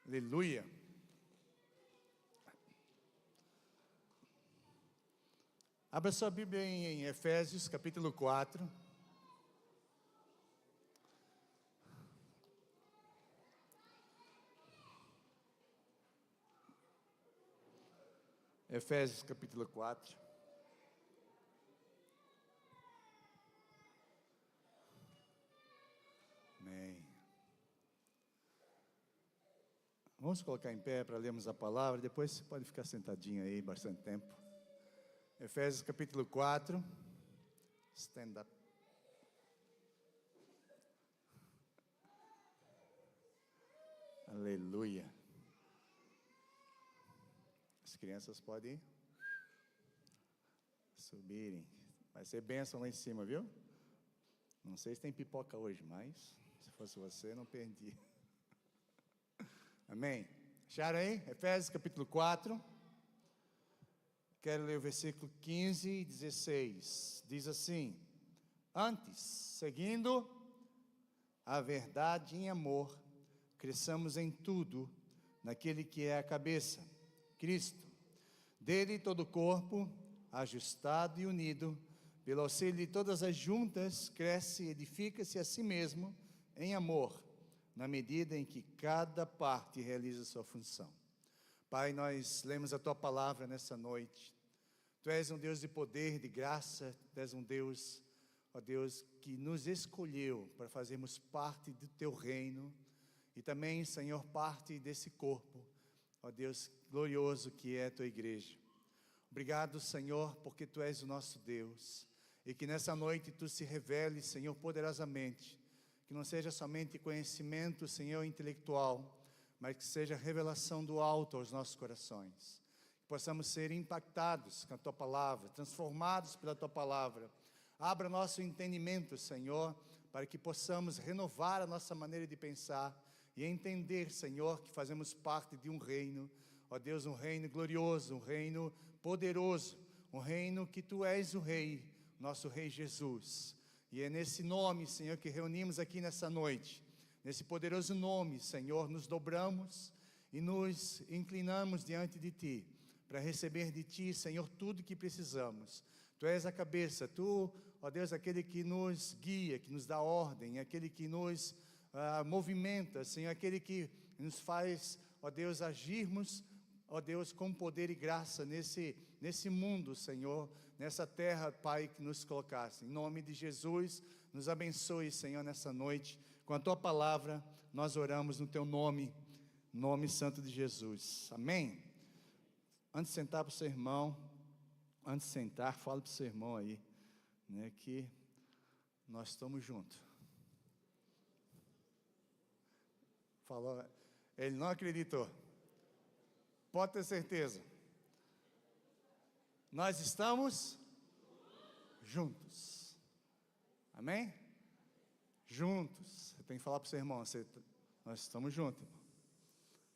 Aleluia. Abra sua Bíblia em Efésios, capítulo 4. Efésios, capítulo 4. Amém. Vamos colocar em pé para lermos a palavra. Depois você pode ficar sentadinho aí bastante tempo. Efésios capítulo 4. Stand up. Aleluia. As crianças podem subirem. Vai ser bênção lá em cima, viu? Não sei se tem pipoca hoje, mas se fosse você, não perdi. Amém? Acharam aí? Efésios capítulo 4. Quero ler o versículo 15 e 16. Diz assim: antes, seguindo a verdade em amor, cresçamos em tudo naquele que é a cabeça, Cristo. Dele todo o corpo, ajustado e unido, pelo auxílio de todas as juntas, cresce e edifica-se a si mesmo em amor, na medida em que cada parte realiza sua função. Pai, nós lemos a Tua palavra nessa noite. Tu és um Deus de poder, de graça. Tu és um Deus, ó Deus, que nos escolheu para fazermos parte do Teu reino. E também, Senhor, parte desse corpo, ó Deus glorioso que é a Tua igreja. Obrigado, Senhor, porque Tu és o nosso Deus. E que nessa noite Tu se reveles, Senhor, poderosamente. Que não seja somente conhecimento, Senhor, intelectual, mas que seja revelação do alto aos nossos corações. Que possamos ser impactados com a Tua palavra, transformados pela Tua palavra. Abra nosso entendimento, Senhor, para que possamos renovar a nossa maneira de pensar e entender, Senhor, que fazemos parte de um reino, ó Deus, um reino glorioso, um reino poderoso, um reino que Tu és o Rei, nosso Rei Jesus. E é nesse nome, Senhor, que reunimos aqui nessa noite. Nesse poderoso nome, Senhor, nos dobramos e nos inclinamos diante de Ti, para receber de Ti, Senhor, tudo que precisamos. Tu és a cabeça, Tu, ó Deus, aquele que nos guia, que nos dá ordem, aquele que nos movimenta, Senhor, aquele que nos faz, ó Deus, agirmos, ó Deus, com poder e graça nesse mundo, Senhor, nessa terra, Pai, que nos colocasse. Em nome de Jesus, nos abençoe, Senhor, nessa noite. Com a Tua palavra, nós oramos no Teu nome, nome santo de Jesus. Amém? Antes de sentar para o seu irmão, antes de sentar, fala para o seu irmão aí, né, que nós estamos juntos. Falou, ele não acreditou. Pode ter certeza. Nós estamos juntos. Amém? Juntos. Você tem que falar para o seu irmão, nós estamos juntos, irmão.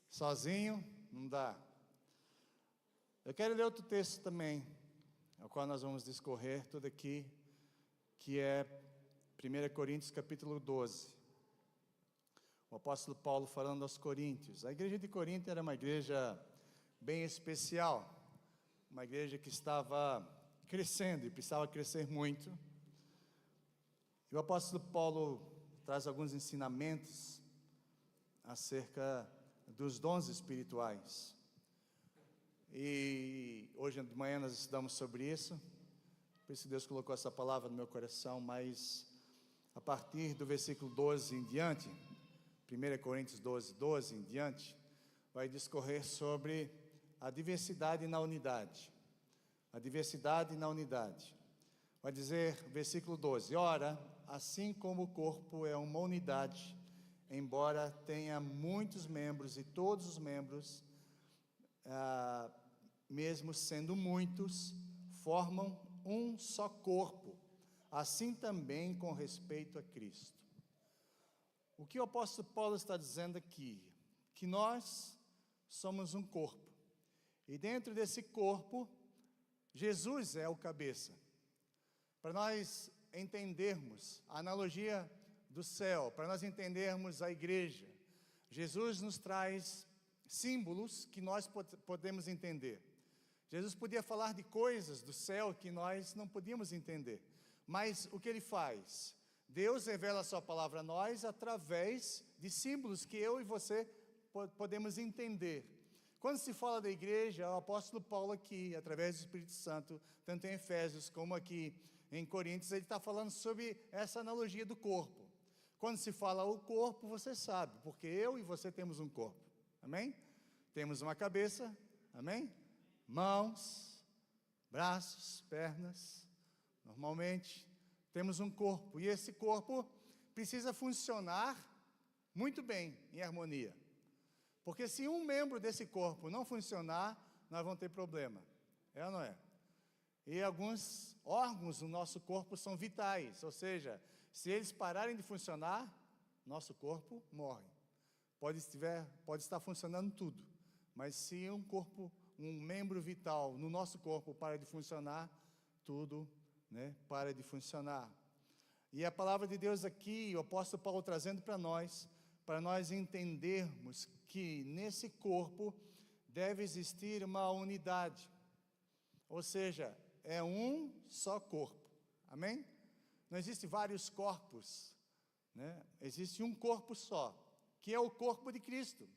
Sozinho não dá. Eu quero ler outro texto também, ao qual nós vamos discorrer tudo aqui, que é 1 Coríntios capítulo 12. O apóstolo Paulo falando aos coríntios. A igreja de Corinto era uma igreja bem especial, uma igreja que estava crescendo e precisava crescer muito. E o apóstolo Paulo traz alguns ensinamentos acerca dos dons espirituais. E hoje de manhã nós estudamos sobre isso, por isso Deus colocou essa palavra no meu coração, mas a partir do versículo 12 em diante, 1 Coríntios 12, 12 em diante, vai discorrer sobre a diversidade na unidade. A diversidade na unidade. Vai dizer, versículo 12: ora, assim como o corpo é uma unidade, embora tenha muitos membros, e todos os membros, mesmo sendo muitos, formam um só corpo, assim também com respeito a Cristo. O que o apóstolo Paulo está dizendo aqui? Que nós somos um corpo. E dentro desse corpo, Jesus é o cabeça. Para nós entendermos a analogia do céu, para nós entendermos a igreja, Jesus nos traz símbolos que nós podemos entender. Jesus podia falar de coisas do céu que nós não podíamos entender. Mas o que ele faz? Deus revela a sua palavra a nós através de símbolos que eu e você podemos entender. Quando se fala da igreja, o apóstolo Paulo aqui, através do Espírito Santo, tanto em Efésios como aqui em Coríntios, ele está falando sobre essa analogia do corpo. Quando se fala o corpo, você sabe, porque eu e você temos um corpo, amém? Temos uma cabeça, amém? Mãos, braços, pernas, normalmente temos um corpo, e esse corpo precisa funcionar muito bem, em harmonia. Porque se um membro desse corpo não funcionar, nós vamos ter problema. É ou não é? E alguns órgãos do nosso corpo são vitais, ou seja, se eles pararem de funcionar, nosso corpo morre. Pode estar funcionando tudo, mas se um membro vital no nosso corpo para de funcionar, tudo, para de funcionar. E a palavra de Deus aqui, o apóstolo Paulo trazendo para nós entendermos que nesse corpo deve existir uma unidade, ou seja, é um só corpo, amém? Não existem vários corpos, existe um corpo só, que é o corpo de Cristo.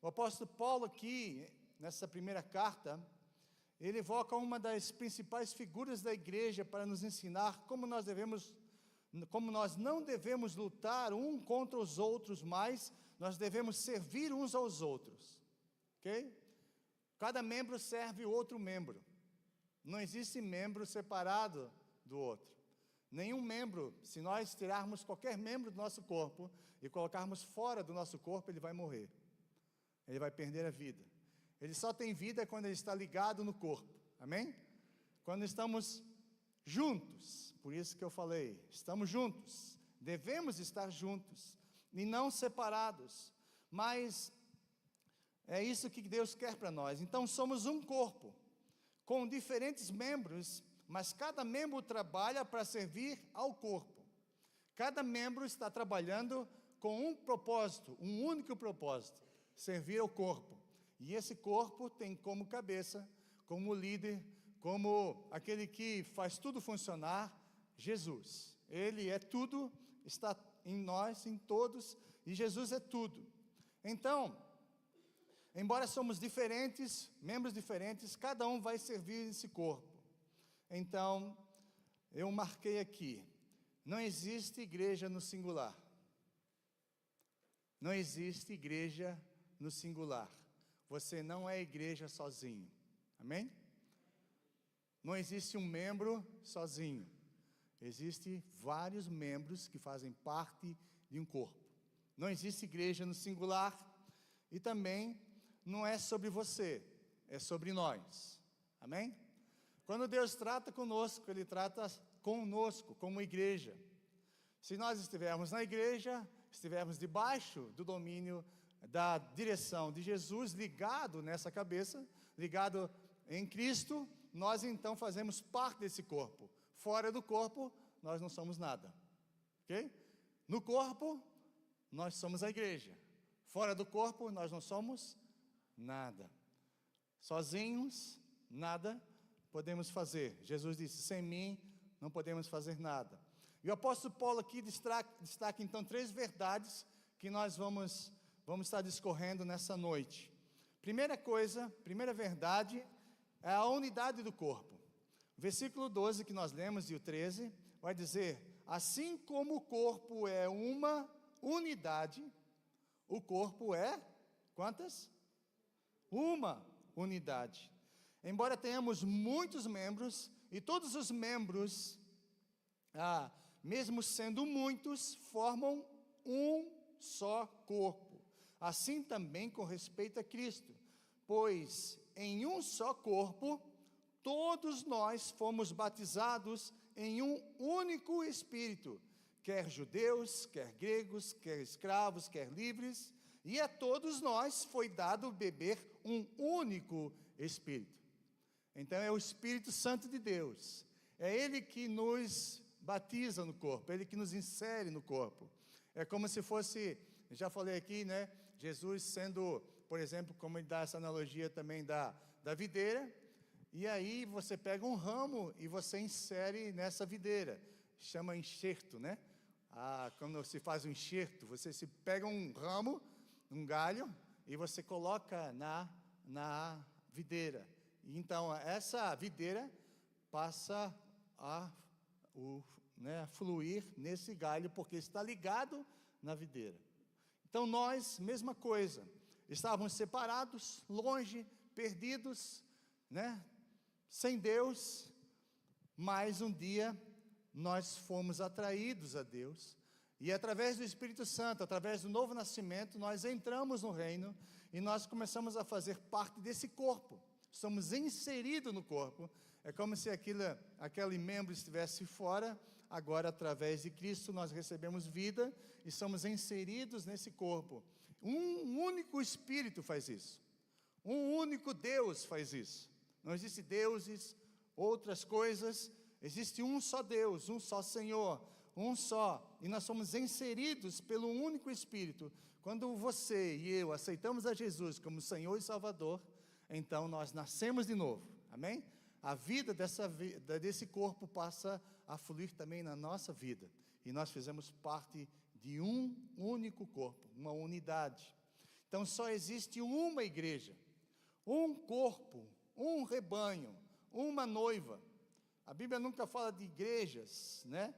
O apóstolo Paulo aqui, nessa primeira carta, ele evoca uma das principais figuras da igreja para nos ensinar como nós não devemos lutar um contra os outros, mas nós devemos servir uns aos outros, ok? Cada membro serve o outro membro, não existe membro separado do outro. Nenhum membro, se nós tirarmos qualquer membro do nosso corpo e colocarmos fora do nosso corpo, ele vai morrer, ele vai perder a vida. Ele só tem vida quando ele está ligado no corpo, amém? Quando estamos juntos, por isso que eu falei, estamos juntos, devemos estar juntos, e não separados, mas é isso que Deus quer para nós. Então somos um corpo, com diferentes membros, mas cada membro trabalha para servir ao corpo. Cada membro está trabalhando com um propósito, um único propósito, servir ao corpo. E esse corpo tem como cabeça, como líder, como aquele que faz tudo funcionar, Jesus. Ele é tudo, está em nós, em todos, e Jesus é tudo. Então, embora somos diferentes, membros diferentes, cada um vai servir esse corpo. Então, eu marquei aqui, não existe igreja no singular. Não existe igreja no singular. Você não é igreja sozinho, amém? Não existe um membro sozinho, existem vários membros que fazem parte de um corpo. Não existe igreja no singular, e também não é sobre você, é sobre nós, amém? Quando Deus trata conosco, Ele trata conosco como igreja. Se nós estivermos na igreja, estivermos debaixo do domínio da direção de Jesus, ligado nessa cabeça, ligado em Cristo, nós então fazemos parte desse corpo. Fora do corpo, nós não somos nada, ok? No corpo, nós somos a igreja. Fora do corpo, nós não somos nada. Sozinhos, nada podemos fazer. Jesus disse, sem mim, não podemos fazer nada. E o apóstolo Paulo aqui destaca então 3 verdades que nós vamos estar discorrendo nessa noite. Primeira verdade é a unidade do corpo. O versículo 12 que nós lemos e o 13 vai dizer, assim como o corpo é uma unidade, o corpo é, quantas? Uma unidade. Embora tenhamos muitos membros, e todos os membros, mesmo sendo muitos, formam um só corpo. Assim também com respeito a Cristo, pois em um só corpo, todos nós fomos batizados em um único Espírito, quer judeus, quer gregos, quer escravos, quer livres, e a todos nós foi dado beber um único Espírito. Então é o Espírito Santo de Deus, é Ele que nos batiza no corpo, é Ele que nos insere no corpo. É como se fosse, já falei aqui, Jesus sendo, por exemplo, como ele dá essa analogia também da videira, e aí você pega um ramo e você insere nessa videira, chama enxerto, né? Quando se faz um enxerto, você se pega um ramo, um galho, e você coloca na videira. Então, essa videira passa a fluir nesse galho, porque está ligado na videira. Então, nós, mesma coisa, estávamos separados, longe, perdidos, né? Sem Deus, mas um dia nós fomos atraídos a Deus, e através do Espírito Santo, através do novo nascimento, nós entramos no reino, e nós começamos a fazer parte desse corpo, somos inseridos no corpo. É como se aquele membro estivesse fora, agora através de Cristo nós recebemos vida, e somos inseridos nesse corpo. Um único Espírito faz isso, um único Deus faz isso, não existe deuses, outras coisas. Existe um só Deus, um só Senhor, um só, e nós somos inseridos pelo único Espírito. Quando você e eu aceitamos a Jesus como Senhor e Salvador, então nós nascemos de novo, amém? A vida desse corpo passa a fluir também na nossa vida, e nós fizemos parte de um único corpo, uma unidade. Então só existe uma igreja, um corpo, um rebanho, uma noiva. A Bíblia nunca fala de igrejas, né?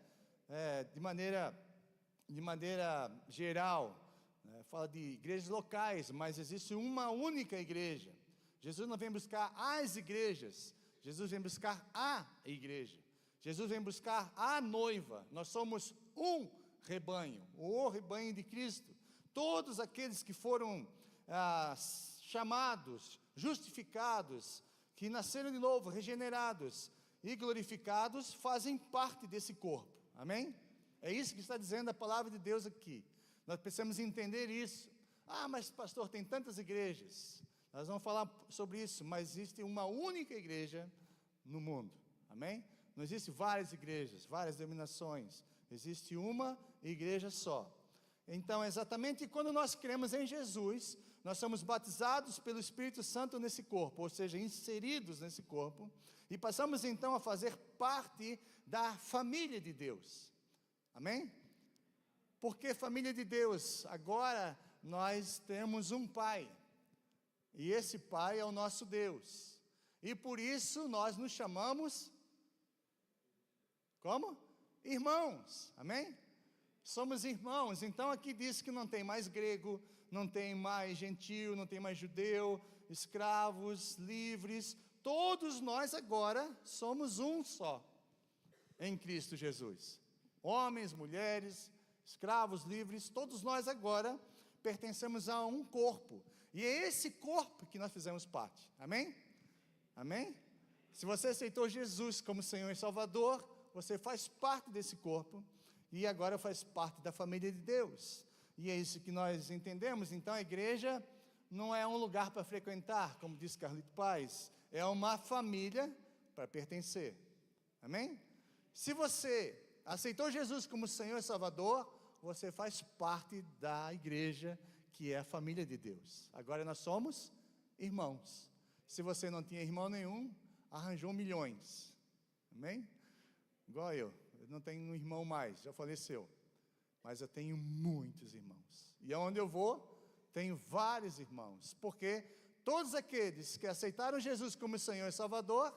De maneira geral, né? Fala de igrejas locais, mas existe uma única igreja. Jesus não vem buscar as igrejas, Jesus vem buscar a igreja. Jesus vem buscar a noiva. Nós somos um rebanho, o rebanho de Cristo. Todos aqueles que foram chamados, justificados, que nasceram de novo, regenerados e glorificados, fazem parte desse corpo, amém? É isso que está dizendo a palavra de Deus aqui. Nós precisamos entender isso. Mas pastor, tem tantas igrejas. Nós vamos falar sobre isso, mas existe uma única igreja no mundo, amém? Não existe várias igrejas, várias denominações, existe uma igreja só. Então, exatamente quando nós cremos em Jesus, nós somos batizados pelo Espírito Santo nesse corpo, ou seja, inseridos nesse corpo, e passamos então a fazer parte da família de Deus, amém? Por que família de Deus? Agora nós temos um Pai, e esse Pai é o nosso Deus, e por isso nós nos chamamos, como? Irmãos, amém? Somos irmãos. Então aqui diz que não tem mais grego, não tem mais gentil, não tem mais judeu, escravos, livres, todos nós agora somos um só, em Cristo Jesus. Homens, mulheres, escravos, livres, todos nós agora pertencemos a um corpo, e é esse corpo que nós fizemos parte, amém? Amém? Se você aceitou Jesus como Senhor e Salvador, você faz parte desse corpo, e agora faz parte da família de Deus, e é isso que nós entendemos. Então a igreja não é um lugar para frequentar, como diz Carlito Paz, é uma família para pertencer, amém? Se você aceitou Jesus como Senhor e Salvador, você faz parte da igreja, que é a família de Deus. Agora nós somos irmãos. Se você não tinha irmão nenhum, arranjou milhões, amém? Igual eu não tenho um irmão mais, já faleceu, mas eu tenho muitos irmãos, e aonde eu vou, tenho vários irmãos, porque todos aqueles que aceitaram Jesus como Senhor e Salvador,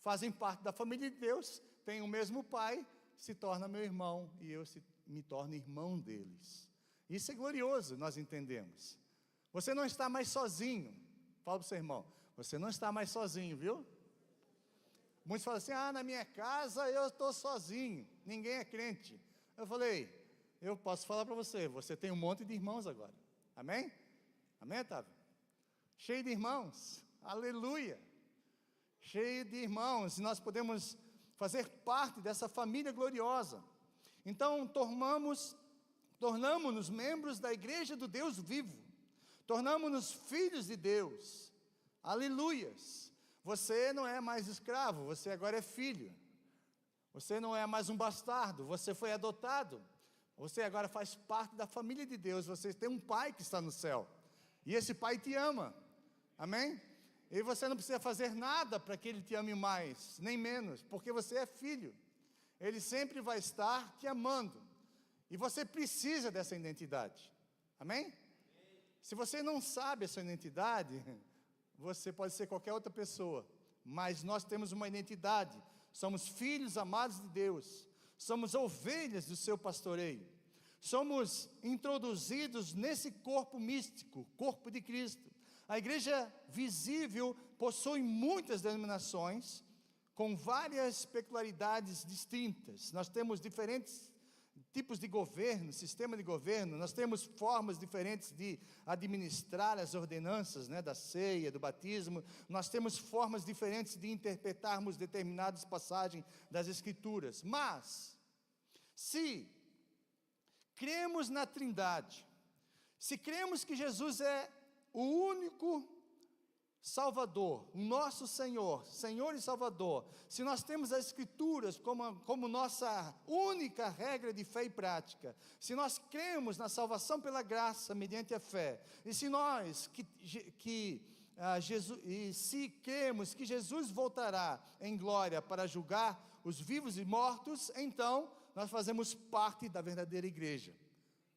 fazem parte da família de Deus, têm o mesmo Pai, se torna meu irmão, e eu me torno irmão deles. Isso é glorioso, nós entendemos. Você não está mais sozinho. Fala para o seu irmão, você não está mais sozinho, viu? Muitos falam assim, na minha casa eu estou sozinho, ninguém é crente. Eu falei, eu posso falar para você, você tem um monte de irmãos agora, amém? Amém, Otávio? Cheio de irmãos, aleluia, cheio de irmãos, e nós podemos fazer parte dessa família gloriosa. Então, tornamos-nos membros da igreja do Deus vivo, tornamos-nos filhos de Deus, aleluias. Você não é mais escravo, você agora é filho. Você não é mais um bastardo, você foi adotado Você agora faz parte da família de Deus. Você tem um pai que está no céu. E esse pai te ama. Amém? E você não precisa fazer nada para que ele te ame mais, nem menos, porque você é filho. Ele sempre vai estar te amando. E você precisa dessa identidade. Amém? Se você não sabe essa identidade, você pode ser qualquer outra pessoa. Mas nós temos uma identidade. Somos filhos amados de Deus. Somos ovelhas do seu pastoreio. Somos introduzidos nesse corpo místico, corpo de Cristo. A igreja visível possui muitas denominações, com várias peculiaridades distintas. Nós temos diferentes tipos de governo, sistema de governo, nós temos formas diferentes de administrar as ordenanças, da ceia, do batismo, nós temos formas diferentes de interpretarmos determinadas passagens das Escrituras. Mas, se cremos na Trindade, se cremos que Jesus é o único Salvador, o nosso Senhor e Salvador, se nós temos as Escrituras como nossa única regra de fé e prática, se nós cremos na salvação pela graça mediante a fé, e se nós se cremos que Jesus voltará em glória para julgar os vivos e mortos, então nós fazemos parte da verdadeira igreja.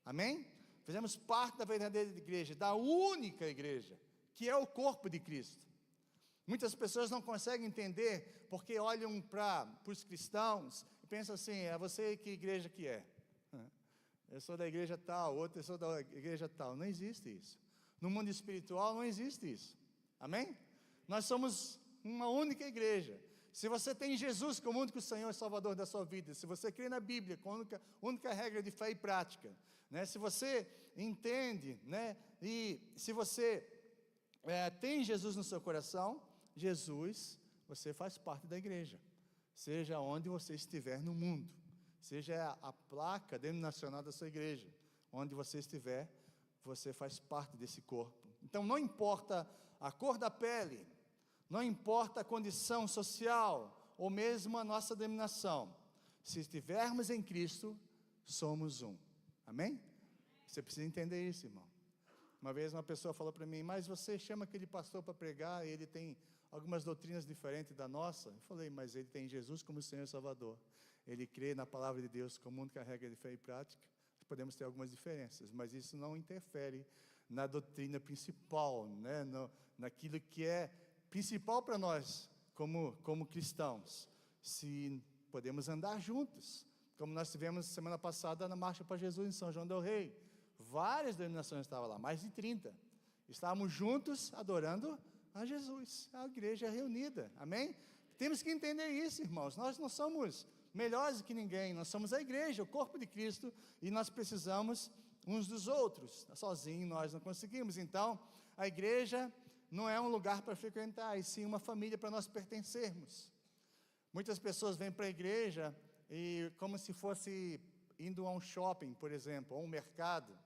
Amém? Fazemos parte da verdadeira igreja, da única igreja, que é o corpo de Cristo. Muitas pessoas não conseguem entender, porque olham para os cristãos e pensam assim: você que igreja que é? Eu sou da igreja tal, outro eu sou da igreja tal. Não existe isso. No mundo espiritual não existe isso. Amém? Nós somos uma única igreja. Se você tem Jesus como único Senhor e Salvador da sua vida, se você crê na Bíblia como única regra de fé e prática, se você entende, e se você tem Jesus no seu coração, você faz parte da igreja, seja onde você estiver no mundo, seja a placa denominacional da sua igreja, onde você estiver, você faz parte desse corpo. Então não importa a cor da pele, não importa a condição social, ou mesmo a nossa denominação, se estivermos em Cristo, somos um. Amém? Você precisa entender isso, irmão. Uma vez uma pessoa falou para mim: mas você chama aquele pastor para pregar, e ele tem algumas doutrinas diferentes da nossa? Eu falei: mas ele tem Jesus como Senhor e Salvador. Ele crê na palavra de Deus como única regra de fé e prática. Podemos ter algumas diferenças, mas isso não interfere na doutrina principal, naquilo que é principal para nós como cristãos. Se podemos andar juntos, como nós tivemos semana passada na Marcha para Jesus em São João del Rei. Várias denominações estavam lá, mais de 30. Estávamos juntos adorando a Jesus, a igreja reunida. Amém? Temos que entender isso, irmãos. Nós não somos melhores que ninguém, nós somos a igreja, o corpo de Cristo, e nós precisamos uns dos outros. Sozinhos nós não conseguimos. Então, a igreja não é um lugar para frequentar, e sim uma família para nós pertencermos. Muitas pessoas vêm para a igreja e como se fosse indo a um shopping, por exemplo, ou um mercado.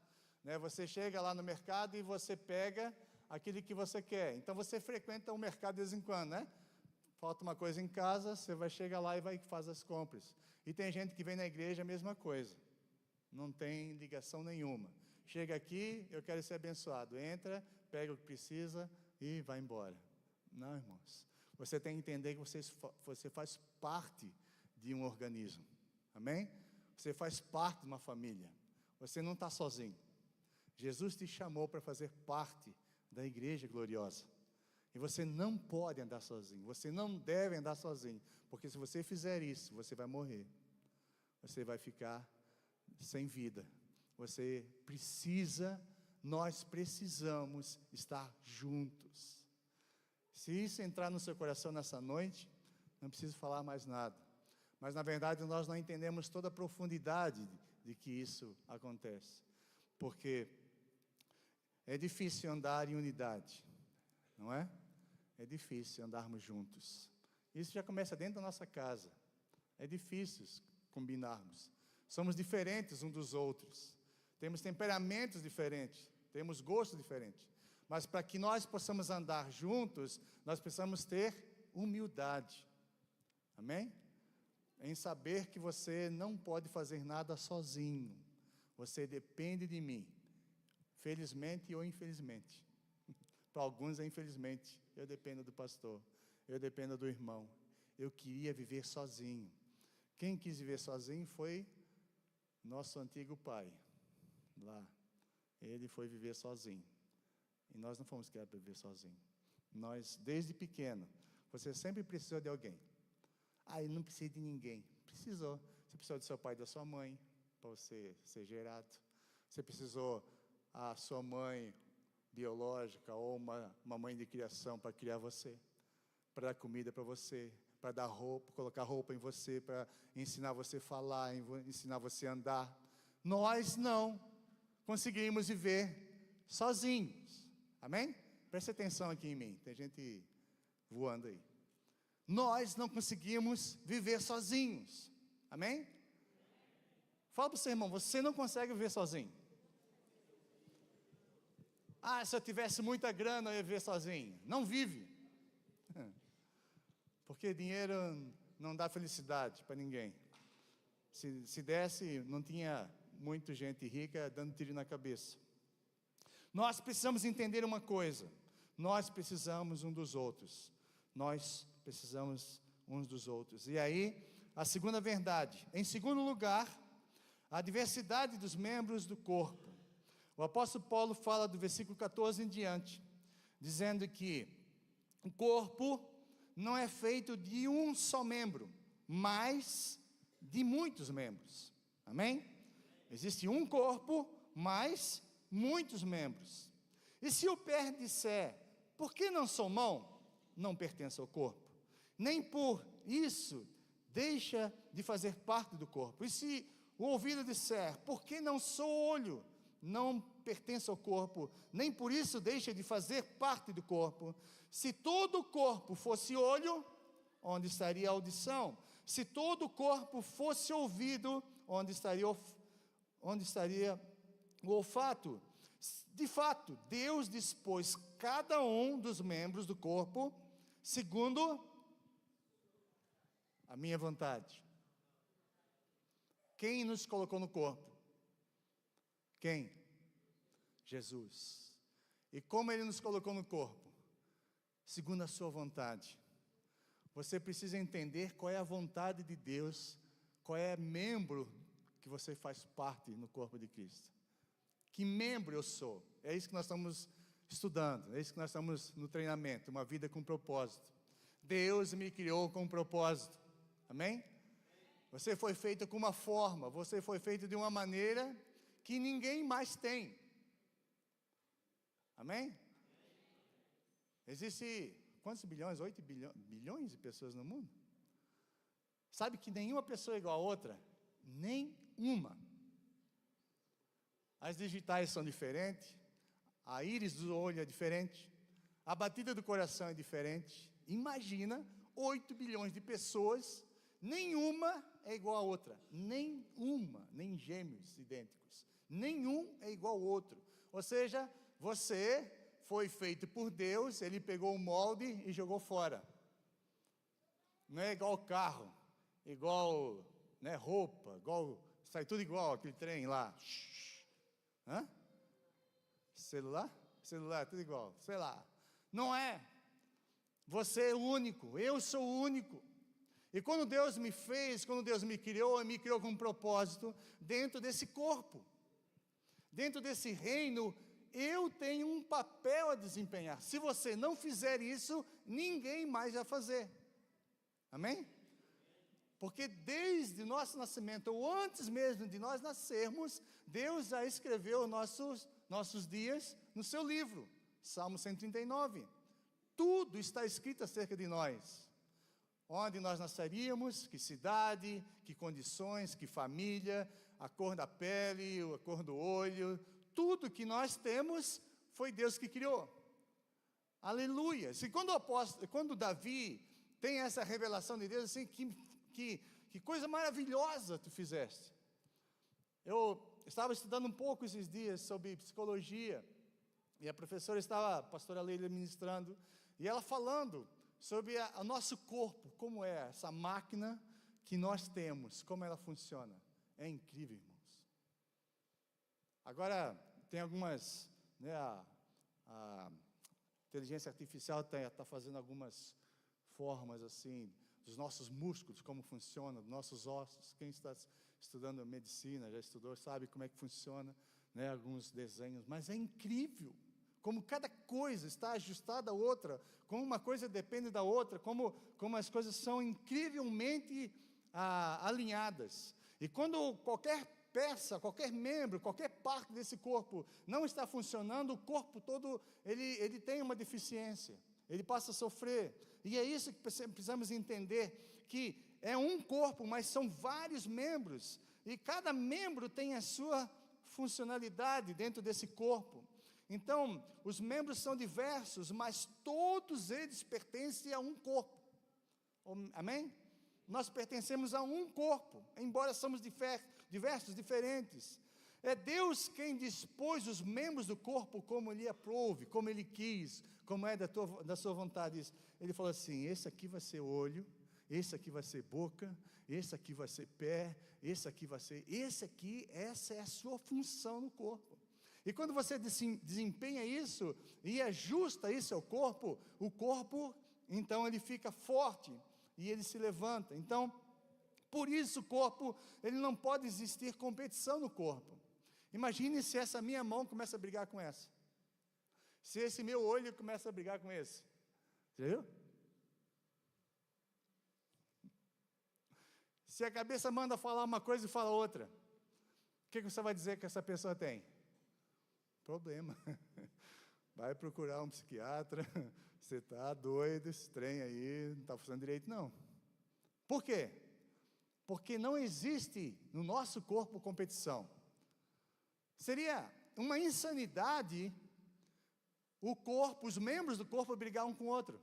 Você chega lá no mercado e você pega aquilo que você quer. Então você frequenta o mercado de vez em quando, Falta uma coisa em casa, você vai chegar lá e faz as compras. E tem gente que vem na igreja a mesma coisa. Não tem ligação nenhuma. Chega aqui, eu quero ser abençoado. Entra, pega o que precisa e vai embora. Não, irmãos. Você tem que entender que você faz parte de um organismo. Amém? Você faz parte de uma família. Você não está sozinho. Jesus te chamou para fazer parte da igreja gloriosa. E você não pode andar sozinho. Você não deve andar sozinho. Porque se você fizer isso, você vai morrer. Você vai ficar sem vida. Nós precisamos estar juntos. Se isso entrar no seu coração nessa noite, não preciso falar mais nada. Mas na verdade nós não entendemos toda a profundidade de que isso acontece. Porque é difícil andar em unidade, não é? É difícil andarmos juntos. Isso já começa dentro da nossa casa. É difícil combinarmos. Somos diferentes uns dos outros. Temos temperamentos diferentes. Temos gostos diferentes. Mas para que nós possamos andar juntos, nós precisamos ter humildade. Amém? Em saber que você não pode fazer nada sozinho. Você depende de mim, felizmente ou infelizmente. Para alguns é infelizmente. Eu dependo do pastor, eu dependo do irmão. Eu queria viver sozinho. Quem quis viver sozinho foi nosso antigo pai, lá. Ele foi viver sozinho. E nós não fomos criados para viver sozinho. Nós, desde pequeno, você sempre precisou de alguém. Eu não precisei de ninguém. Precisou. Você precisou do seu pai e da sua mãe, para você ser gerado. Você precisou a sua mãe biológica ou uma mãe de criação para criar você, para dar comida para você, para dar roupa, colocar roupa em você, para ensinar você a falar, ensinar você a andar. Nós não conseguimos viver sozinhos. Amém? Preste atenção aqui em mim. Tem gente voando aí. Nós não conseguimos viver sozinhos. Amém? Fala para o seu irmão, você não consegue viver sozinho. Se eu tivesse muita grana, eu ia viver sozinho. Não vive. Porque dinheiro não dá felicidade para ninguém. Se desse, não tinha muita gente rica dando tiro na cabeça. Nós precisamos entender uma coisa. Nós precisamos um dos outros. Nós precisamos uns dos outros. E aí, a segunda verdade. Em segundo lugar, a diversidade dos membros do corpo. O apóstolo Paulo fala do versículo 14 em diante, dizendo que o corpo não é feito de um só membro, mas de muitos membros. Amém? Existe um corpo, mas muitos membros. E se o pé disser, por que não sou mão? Não pertence ao corpo. Nem por isso deixa de fazer parte do corpo. E se o ouvido disser, por que não sou olho? Não pertence ao corpo, nem por isso deixa de fazer parte do corpo. Se todo o corpo fosse olho, onde estaria a audição? Se todo o corpo fosse ouvido, onde estaria o olfato? De fato, Deus dispôs cada um dos membros do corpo segundo a minha vontade. Quem nos colocou no corpo? Quem? Jesus. E como Ele nos colocou no corpo? Segundo a sua vontade. Você precisa entender qual é a vontade de Deus, qual é membro que você faz parte no corpo de Cristo. Que membro eu sou? É isso que nós estamos estudando, é isso que nós estamos no treinamento, uma vida com propósito. Deus me criou com um propósito. Amém? Você foi feito com uma forma, você foi feito de uma maneira que ninguém mais tem. Amém? Existe quantos bilhões? 8 bilhões de pessoas no mundo? Sabe que nenhuma pessoa é igual a outra? Nenhuma. As digitais são diferentes, a íris do olho é diferente, a batida do coração é diferente. Imagina 8 bilhões de pessoas, nenhuma é igual a outra. Nenhuma, nem gêmeos idênticos. Nenhum é igual ao outro. Ou seja, você foi feito por Deus, Ele pegou o molde e jogou fora. Não é igual carro, igual roupa, igual, sai tudo igual, aquele trem lá. Celular, tudo igual, sei lá. Não é. Você é único, eu sou único. E quando Deus me fez, quando Deus me criou com um propósito, dentro desse corpo, dentro desse reino, eu tenho um papel a desempenhar. Se você não fizer isso, ninguém mais vai fazer. Amém? Porque desde o nosso nascimento, ou antes mesmo de nós nascermos, Deus já escreveu nossos dias no seu livro, Salmo 139. Tudo está escrito acerca de nós. Onde nós nasceríamos, que cidade, que condições, que família, a cor da pele, a cor do olho, tudo que nós temos foi Deus que criou. Aleluia! E quando Davi tem essa revelação de Deus, assim, que coisa maravilhosa tu fizeste. Eu estava estudando um pouco esses dias sobre psicologia, e a professora estava, a pastora Leila, ministrando, e ela falando sobre o nosso corpo, como é essa máquina que nós temos, como ela funciona. É incrível, irmãos. Agora, tem algumas, né, a inteligência artificial está fazendo algumas formas assim, dos nossos músculos, como funciona, dos nossos ossos. Quem está estudando medicina, já estudou, sabe como é que funciona, né, alguns desenhos. Mas é incrível como cada coisa está ajustada à outra, como uma coisa depende da outra, como as coisas são incrivelmente alinhadas. E quando qualquer peça, qualquer membro, qualquer parte desse corpo não está funcionando, o corpo todo, ele tem uma deficiência, ele passa a sofrer. E é isso que precisamos entender, que é um corpo, mas são vários membros, e cada membro tem a sua funcionalidade dentro desse corpo. Então, os membros são diversos, mas todos eles pertencem a um corpo. Amém? Nós pertencemos a um corpo, embora somos diversos, diferentes. É Deus quem dispôs os membros do corpo como lhe aprouve, como Ele quis, como é da sua vontade. Ele falou assim, esse aqui vai ser olho, esse aqui vai ser boca, esse aqui vai ser pé, esse aqui vai ser... essa é a sua função no corpo. E quando você desempenha isso e ajusta isso ao corpo, o corpo, então, ele fica forte e ele se levanta. Então, por isso o corpo, ele não pode existir competição no corpo. Imagine se essa minha mão começa a brigar com essa. Se esse meu olho começa a brigar com esse. Você viu? Se a cabeça manda falar uma coisa e fala outra, o que você vai dizer que essa pessoa tem? Problema. Vai procurar um psiquiatra, você está doido, esse trem aí não está funcionando direito, não. Por quê? Porque não existe no nosso corpo competição. Seria uma insanidade o corpo, os membros do corpo brigar um com o outro.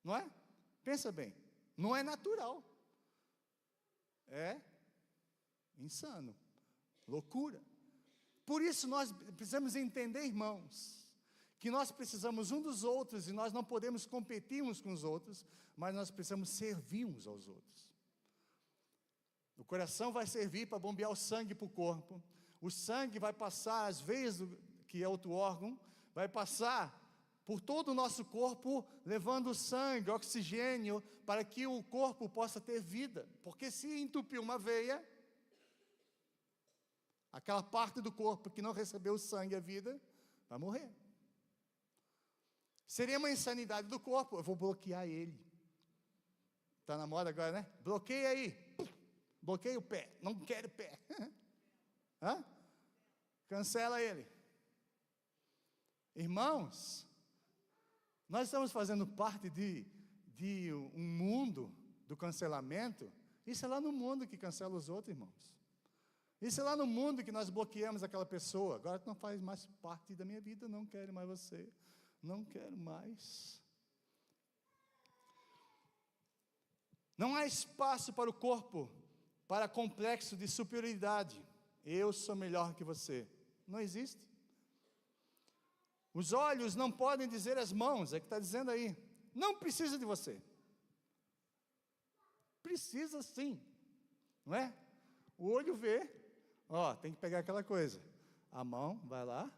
Não é? Pensa bem, não é natural. É insano, loucura. Por isso nós precisamos entender, irmãos, que nós precisamos um dos outros e nós não podemos competir uns com os outros, mas nós precisamos servir uns aos outros. O coração vai servir para bombear o sangue para o corpo, o sangue vai passar as veias, que é outro órgão, vai passar por todo o nosso corpo, levando sangue, oxigênio, para que o corpo possa ter vida, porque se entupir uma veia, aquela parte do corpo que não recebeu o sangue e a vida, vai morrer. Seria uma insanidade do corpo, eu vou bloquear ele. Está na moda agora, né? Bloqueia aí. Bloqueia o pé, não quero pé. Hã? Cancela ele. Irmãos, nós estamos fazendo parte de um mundo do cancelamento. Isso é lá no mundo que cancela os outros, irmãos. Isso é lá no mundo que nós bloqueamos aquela pessoa. Agora tu não faz mais parte da minha vida, não quero mais você. Não quero mais. Não há espaço para o corpo, para complexo de superioridade. Eu sou melhor que você. Não existe. Os olhos não podem dizer às mãos, é que está dizendo aí, não precisa de você. Precisa sim, não é? O olho vê, ó, tem que pegar aquela coisa. A mão vai lá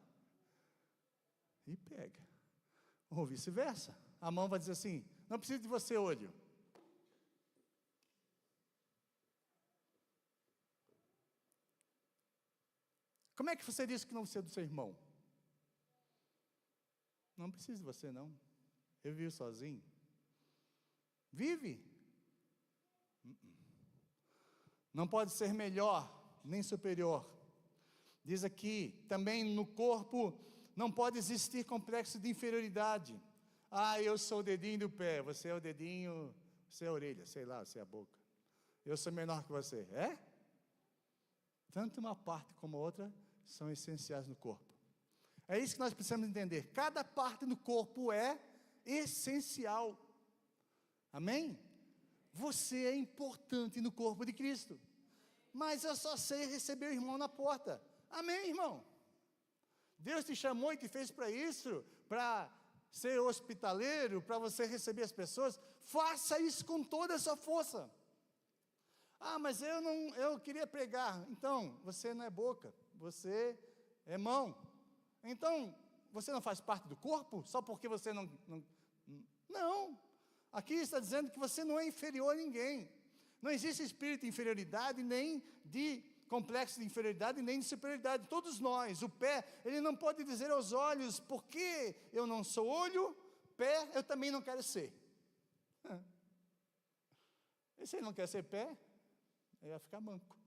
e pega. Ou vice-versa. A mão vai dizer assim, não precisa de você, olho. Como é que você disse que não precisa do seu irmão? Não precisa de você, não. Eu vivo sozinho. Vive. Não pode ser melhor, nem superior. Diz aqui, também no corpo, não pode existir complexo de inferioridade. Ah, eu sou o dedinho do pé, você é o dedinho, você é a orelha, sei lá, você é a boca. Eu sou menor que você. É? Tanto uma parte como a outra são essenciais no corpo. É isso que nós precisamos entender. Cada parte do corpo é essencial. Amém? Você é importante no corpo de Cristo. Mas eu só sei receber o irmão na porta. Amém, irmão? Deus te chamou e te fez para isso, para ser hospitaleiro, para você receber as pessoas. Faça isso com toda a sua força. Ah, mas eu queria pregar. Então, você não é boca. Você é mão. Então, você não faz parte do corpo só porque você não. Aqui está dizendo que você não é inferior a ninguém. Não existe espírito de inferioridade, nem de complexo de inferioridade, nem de superioridade. Todos nós, o pé, ele não pode dizer aos olhos, porque eu não sou olho, pé, eu também não quero ser. E se ele não quer ser pé, ele vai ficar manco.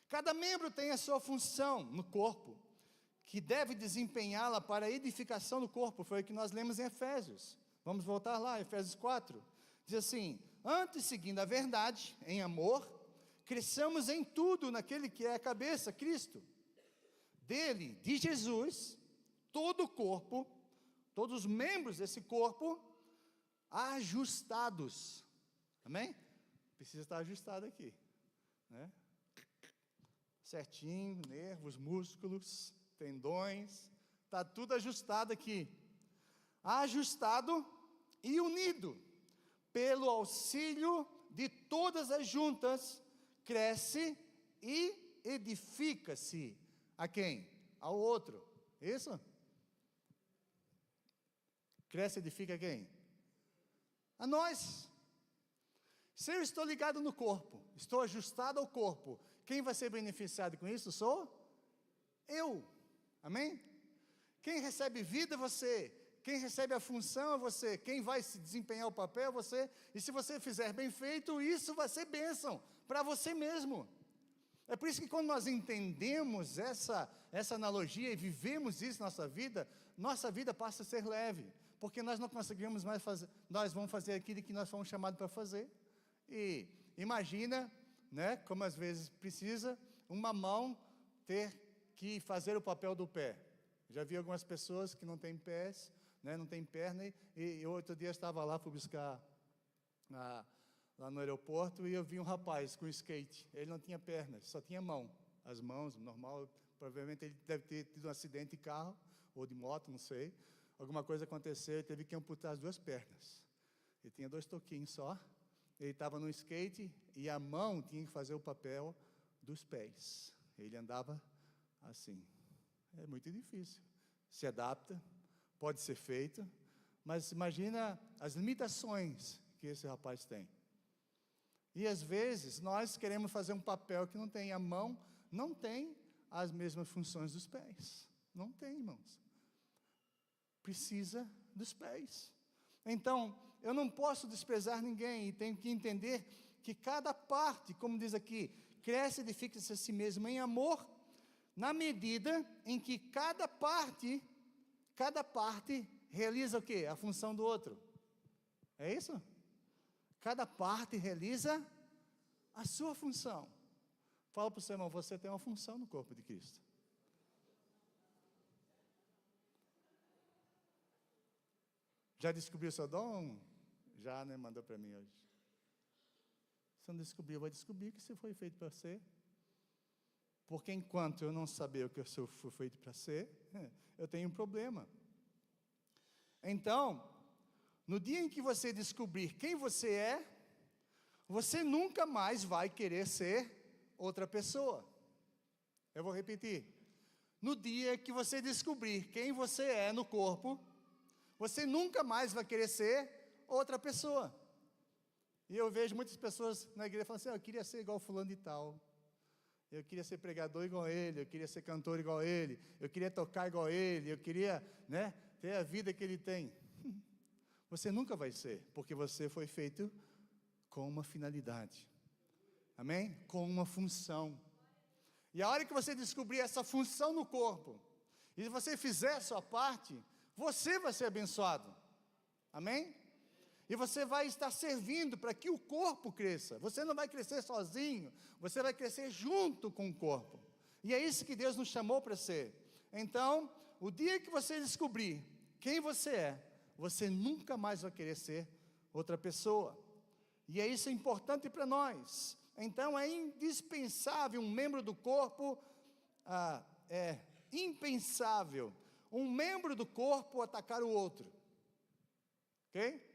Cada membro tem a sua função no corpo, que deve desempenhá-la para a edificação do corpo. Foi o que nós lemos em Efésios. Vamos voltar lá, Efésios 4. Diz assim: antes, seguindo a verdade, em amor, cresçamos em tudo naquele que é a cabeça, Cristo. Dele, de Jesus, todo o corpo, todos os membros desse corpo, ajustados. Amém? Precisa estar ajustado aqui, né? Certinho, nervos, músculos, tendões, está tudo ajustado aqui. Ajustado e unido, pelo auxílio de todas as juntas, cresce e edifica-se. A quem? Ao outro. Isso? Cresce e edifica a quem? A nós. Se eu estou ligado no corpo, estou ajustado ao corpo, quem vai ser beneficiado com isso sou eu. Amém? Quem recebe vida é você. Quem recebe a função é você. Quem vai se desempenhar o papel é você. E se você fizer bem feito, isso vai ser bênção para você mesmo. É por isso que quando nós entendemos essa analogia e vivemos isso na nossa vida passa a ser leve. Porque nós não conseguimos mais fazer, nós vamos fazer aquilo que nós fomos chamados para fazer. E imagina, né, como às vezes precisa, uma mão ter que fazer o papel do pé. Já vi algumas pessoas que não têm pés, né, não tem perna, e outro dia eu estava lá, fui buscar lá no aeroporto, e eu vi um rapaz com skate. Ele não tinha pernas, só tinha mão. As mãos, normal, provavelmente ele deve ter tido um acidente de carro, ou de moto, não sei. Alguma coisa aconteceu, ele teve que amputar as 2 pernas. Ele tinha 2 toquinhos só. Ele estava no skate, e a mão tinha que fazer o papel dos pés. Ele andava assim. É muito difícil. Se adapta, pode ser feito, mas imagina as limitações que esse rapaz tem. E às vezes nós queremos fazer um papel que não tem. A mão não tem as mesmas funções dos pés. Não tem, irmãos. Precisa dos pés. Então, eu não posso desprezar ninguém, e tenho que entender que cada parte, como diz aqui, cresce e edifica-se a si mesmo em amor, na medida em que cada parte realiza o quê? A função do outro. É isso? Cada parte realiza a sua função. Fala para o seu irmão, você tem uma função no corpo de Cristo. Já descobriu seu dom? Já, né? Mandou para mim hoje. Se não descobriu, vai descobrir que isso foi feito para você. Porque enquanto eu não saber o que eu fui feito para ser, eu tenho um problema. Então, no dia em que você descobrir quem você é, você nunca mais vai querer ser outra pessoa. Eu vou repetir. No dia que você descobrir quem você é no corpo, você nunca mais vai querer ser outra pessoa. E eu vejo muitas pessoas na igreja falando assim, eu queria ser igual fulano de tal. Eu queria ser pregador igual a ele, eu queria ser cantor igual a ele, eu queria tocar igual a ele, eu queria, né, ter a vida que ele tem. Você nunca vai ser, porque você foi feito com uma finalidade. Amém? Com uma função. E a hora que você descobrir essa função no corpo, e você fizer a sua parte, você vai ser abençoado. Amém? E você vai estar servindo para que o corpo cresça. Você não vai crescer sozinho, você vai crescer junto com o corpo. E é isso que Deus nos chamou para ser. Então, o dia que você descobrir quem você é, você nunca mais vai querer ser outra pessoa. E é isso importante para nós. Então, é indispensável um membro do corpo, é impensável um membro do corpo atacar o outro. Ok?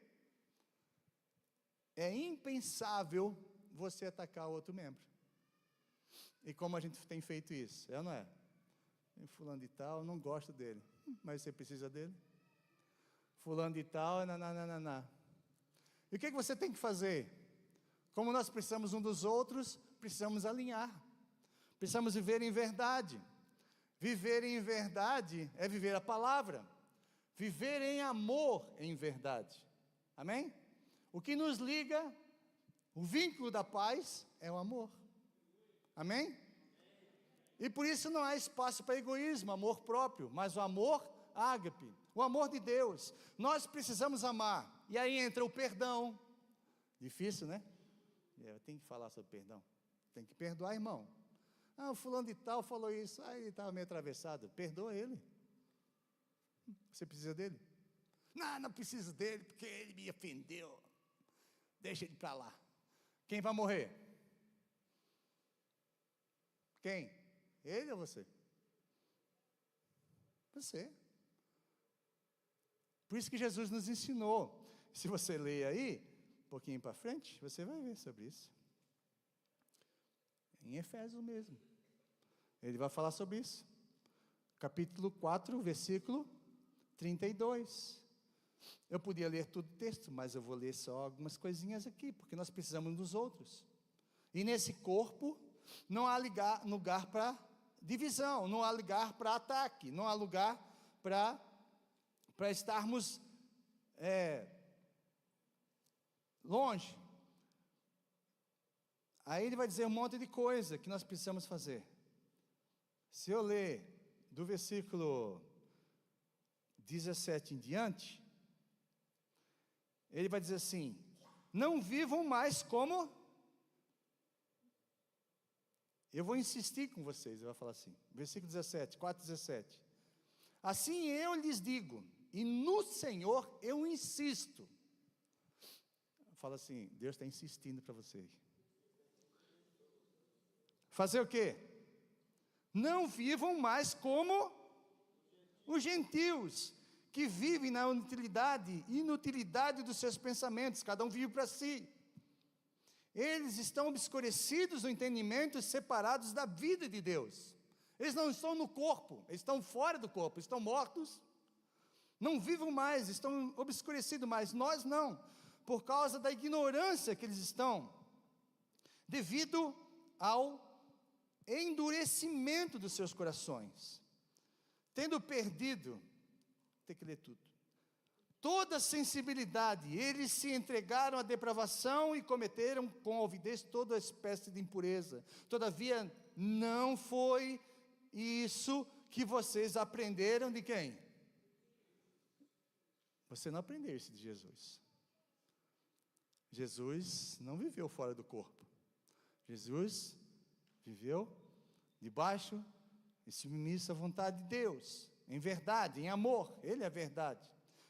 É impensável você atacar outro membro. E como a gente tem feito isso? É ou não é? Fulano de tal, não gosto dele. Mas você precisa dele? Fulano de tal, nananana. E o que você tem que fazer? Como nós precisamos um dos outros, precisamos alinhar. Precisamos viver em verdade. Viver em verdade é viver a palavra. Viver em amor em verdade. Amém? O que nos liga, o vínculo da paz, é o amor. Amém? E por isso não há espaço para egoísmo, amor próprio, mas o amor ágape, o amor de Deus. Nós precisamos amar. E aí entra o perdão. Difícil, né? Eu tenho que falar sobre perdão. Tem que perdoar, irmão. O fulano de tal falou isso. Ele estava meio atravessado. Perdoa ele. Você precisa dele? Não preciso dele, porque ele me ofendeu. Deixa ele para lá. Quem vai morrer? Quem? Ele ou você? Você. Por isso que Jesus nos ensinou. Se você ler aí, um pouquinho para frente, você vai ver sobre isso. Em Efésios mesmo. Ele vai falar sobre isso. Capítulo 4, versículo 32. Eu podia ler todo o texto, mas eu vou ler só algumas coisinhas aqui, porque nós precisamos dos outros. E nesse corpo, não há lugar para divisão, não há lugar para ataque, não há lugar para estarmos longe. Aí ele vai dizer um monte de coisa que nós precisamos fazer. Se eu ler do versículo 17 em diante, ele vai dizer assim: não vivam mais como... Eu vou insistir com vocês, ele vai falar assim, versículo 17, 4:17. Assim eu lhes digo, e no Senhor eu insisto. Fala assim, Deus está insistindo para vocês. Fazer o quê? Não vivam mais como os gentios, que vivem na inutilidade dos seus pensamentos, cada um vive para si. Eles estão obscurecidos no entendimento e separados da vida de Deus. Eles não estão no corpo, eles estão fora do corpo, estão mortos. Não vivam mais, estão obscurecidos, mas nós não, por causa da ignorância que eles estão, devido ao endurecimento dos seus corações, tendo perdido, tem que ler tudo, toda sensibilidade, eles se entregaram à depravação e cometeram com alvidez toda espécie de impureza. Todavia, não foi isso que vocês aprenderam de quem? Você não aprendeu isso de Jesus. Jesus não viveu fora do corpo. Jesus viveu debaixo e submisso à vontade de Deus, em verdade, em amor. Ele é a verdade.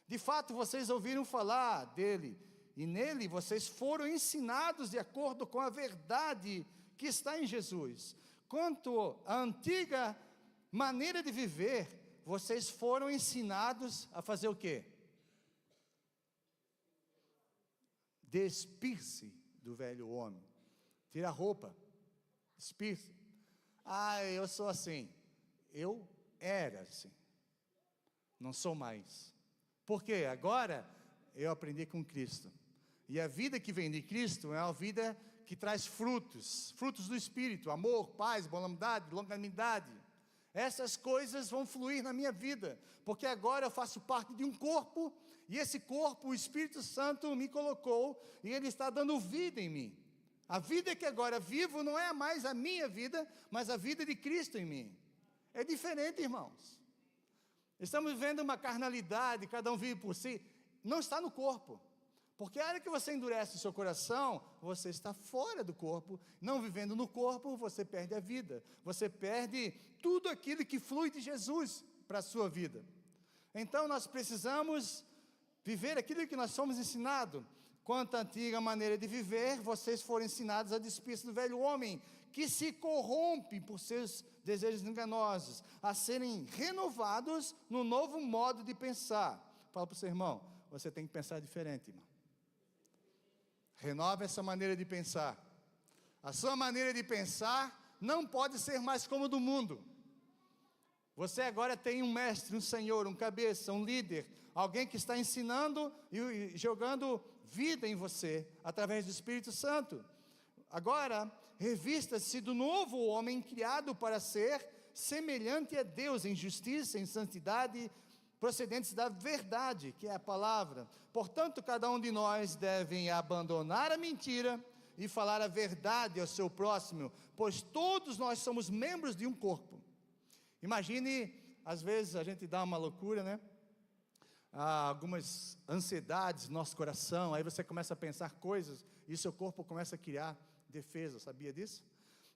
De fato, vocês ouviram falar dele, e nele vocês foram ensinados de acordo com a verdade que está em Jesus. Quanto à antiga maneira de viver, vocês foram ensinados a fazer o quê? Despir-se do velho homem. Tira a roupa. Despir-se. Eu sou assim. Eu era assim. Não sou mais. Por quê? Agora eu aprendi com Cristo. E a vida que vem de Cristo é uma vida que traz frutos. Frutos do Espírito. Amor, paz, bondade, longanimidade. Essas coisas vão fluir na minha vida. Porque agora eu faço parte de um corpo. E esse corpo, o Espírito Santo me colocou. E Ele está dando vida em mim. A vida que agora vivo não é mais a minha vida, mas a vida de Cristo em mim. É diferente, irmãos. Estamos vivendo uma carnalidade, cada um vive por si. Não está no corpo. Porque a hora que você endurece o seu coração, você está fora do corpo. Não vivendo no corpo, você perde a vida. Você perde tudo aquilo que flui de Jesus para a sua vida. Então nós precisamos viver aquilo que nós somos ensinados. Quanto à antiga maneira de viver, vocês foram ensinados a despir-se do velho homem, que se corrompe por seus desejos enganosos, a serem renovados no novo modo de pensar. Fala para o seu irmão, você tem que pensar diferente, irmão. Renova essa maneira de pensar. A sua maneira de pensar não pode ser mais como o do mundo. Você agora tem um mestre, um senhor, um cabeça, um líder, alguém que está ensinando e jogando vida em você, através do Espírito Santo. Agora, revista-se do novo homem criado para ser semelhante a Deus, em justiça, em santidade, procedentes da verdade, que é a palavra. Portanto, cada um de nós deve abandonar a mentira e falar a verdade ao seu próximo, pois todos nós somos membros de um corpo. Imagine, às vezes a gente dá uma loucura, né? Algumas ansiedades no nosso coração, aí você começa a pensar coisas, e seu corpo começa a criar defesa, sabia disso?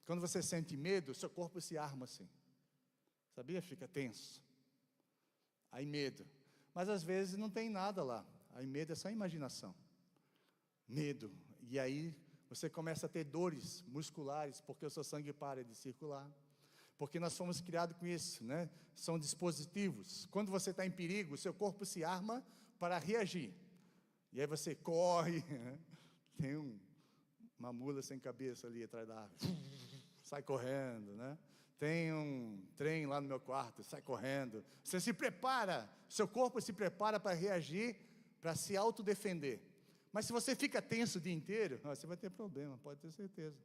Quando você sente medo, seu corpo se arma assim, sabia? Fica tenso, aí medo, mas às vezes não tem nada lá, aí medo é só imaginação, medo, e aí você começa a ter dores musculares, porque o seu sangue para de circular, porque nós fomos criados com isso, né? São dispositivos. Quando você está em perigo, seu corpo se arma para reagir. E aí você corre, tem uma mula sem cabeça ali atrás da árvore, sai correndo, né? Tem um trem lá no meu quarto, sai correndo. Você se prepara, seu corpo se prepara para reagir, para se autodefender. Mas se você fica tenso o dia inteiro, você vai ter problema, pode ter certeza.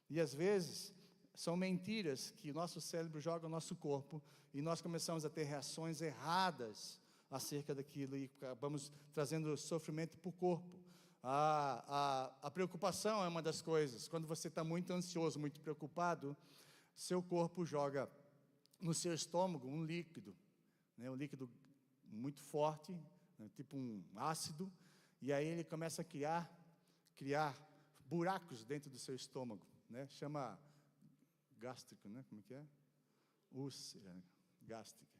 E às vezes são mentiras que o nosso cérebro joga no nosso corpo, e nós começamos a ter reações erradas acerca daquilo, e acabamos trazendo sofrimento para o corpo. A preocupação é uma das coisas. Quando você está muito ansioso, muito preocupado, seu corpo joga no seu estômago um líquido, né, um líquido muito forte, né, tipo um ácido, e aí ele começa a criar buracos dentro do seu estômago, né, chama gástrico, né? Como que é? Úlcera gástrica.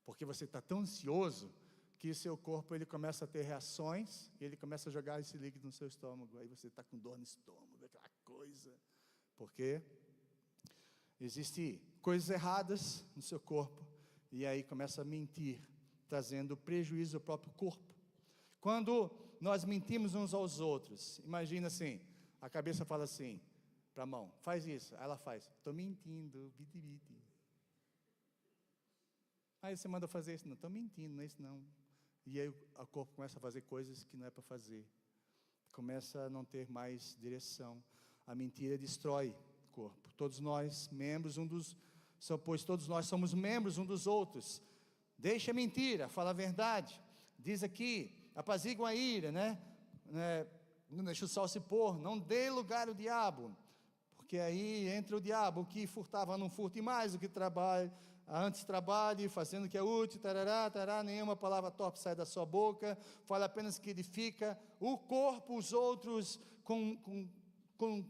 Porque você está tão ansioso que seu corpo ele começa a ter reações e ele começa a jogar esse líquido no seu estômago. Aí você está com dor no estômago, aquela coisa. Porque existem coisas erradas no seu corpo e aí começa a mentir, trazendo prejuízo ao próprio corpo. Quando nós mentimos uns aos outros, imagina assim, a cabeça fala assim para a mão, faz isso, aí ela faz, estou mentindo, biti. Aí você manda fazer isso, não, estou mentindo, não é isso não. E aí o corpo começa a fazer coisas que não é para fazer, começa a não ter mais direção. A mentira destrói o corpo. Todos nós, membros pois todos nós somos membros um dos outros. Deixa a mentira, fala a verdade. Diz aqui, apazigua a ira, né? Não deixa o sol se pôr, não dê lugar ao diabo. Porque aí entra o diabo, o que furtava não furte mais, o que antes trabalhe, fazendo o que é útil, nenhuma palavra torpe sai da sua boca, fala apenas que edifica o corpo, os outros,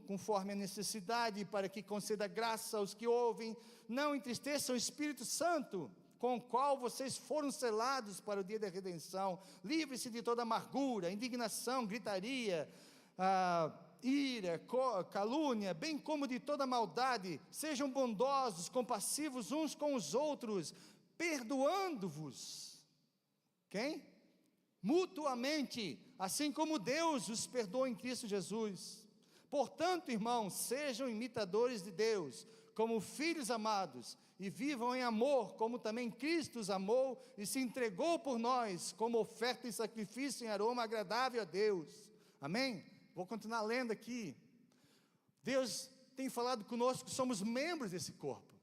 conforme a necessidade, para que conceda graça aos que ouvem. Não entristeça o Espírito Santo, com o qual vocês foram selados para o dia da redenção. Livre-se de toda amargura, indignação, gritaria, ira, calúnia, bem como de toda maldade. Sejam bondosos, compassivos uns com os outros, perdoando-vos. Quem? Mutuamente, assim como Deus os perdoou em Cristo Jesus. Portanto, irmãos, sejam imitadores de Deus, como filhos amados, e vivam em amor, como também Cristo os amou e se entregou por nós, como oferta e sacrifício em aroma agradável a Deus. Amém? Vou continuar lendo aqui. Deus tem falado conosco que somos membros desse corpo.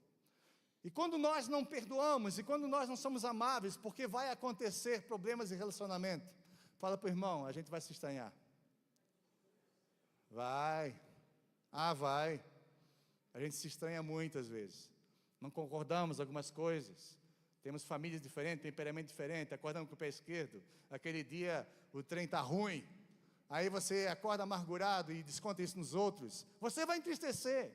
E quando nós não perdoamos, e quando nós não somos amáveis, porque vai acontecer problemas de relacionamento, fala para o irmão, a gente vai se estranhar. Vai. Vai. A gente se estranha muitas vezes. Não concordamos algumas coisas. Temos famílias diferentes, temperamento diferente, acordamos com o pé esquerdo. Aquele dia o trem está ruim. Aí você acorda amargurado e desconta isso nos outros. Você vai entristecer.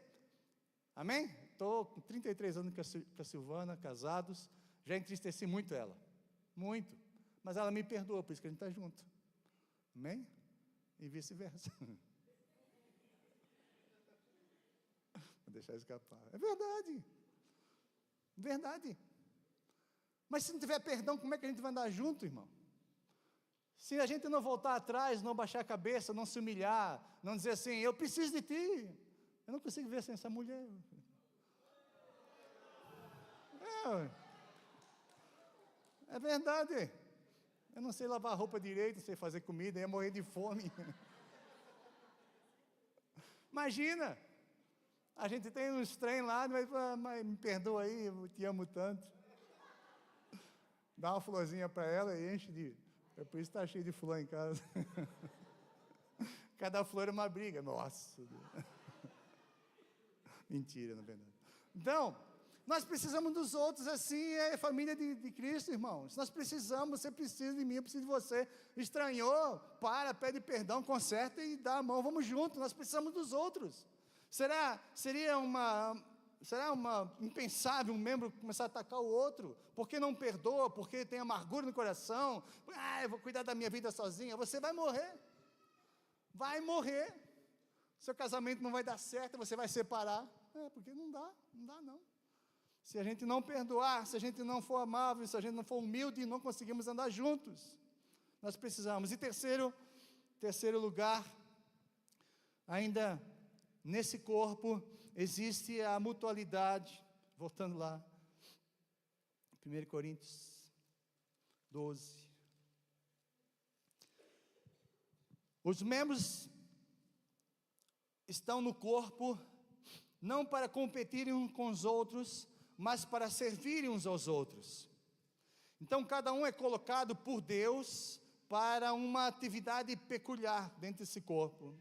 Amém? Estou com 33 anos com a Silvana, casados. Já entristeci muito ela. Muito. Mas ela me perdoa, por isso que a gente está junto. Amém? E vice-versa. Vou deixar escapar. É verdade. Verdade. Mas se não tiver perdão, como é que a gente vai andar junto, irmão? Se a gente não voltar atrás, não baixar a cabeça, não se humilhar, não dizer assim, eu preciso de ti, eu não consigo ver sem essa mulher, É verdade. Eu não sei lavar roupa direito, não sei fazer comida, ia morrer de fome. Imagina, a gente tem uns trem lá, mas me perdoa aí, eu te amo tanto. Dá uma florzinha para ela e enche de... É por isso que está cheio de flor em casa. Cada flor é uma briga. Nossa. Mentira, na verdade. Então, nós precisamos dos outros, assim é a família de Cristo, irmãos. Nós precisamos, você precisa de mim, eu preciso de você. Estranhou, pede perdão, conserta e dá a mão, vamos juntos. Nós precisamos dos outros. Seria impensável um membro começar a atacar o outro, porque não perdoa, porque tem amargura no coração, eu vou cuidar da minha vida sozinha. Você vai morrer, seu casamento não vai dar certo, você vai separar, porque não dá não. Se a gente não perdoar, se a gente não for amável, se a gente não for humilde, não conseguimos andar juntos. Nós precisamos. E terceiro lugar, ainda nesse corpo, existe a mutualidade. Voltando lá, 1 Coríntios 12. Os membros estão no corpo, não para competirem uns com os outros, mas para servirem uns aos outros. Então, cada um é colocado por Deus para uma atividade peculiar dentro desse corpo.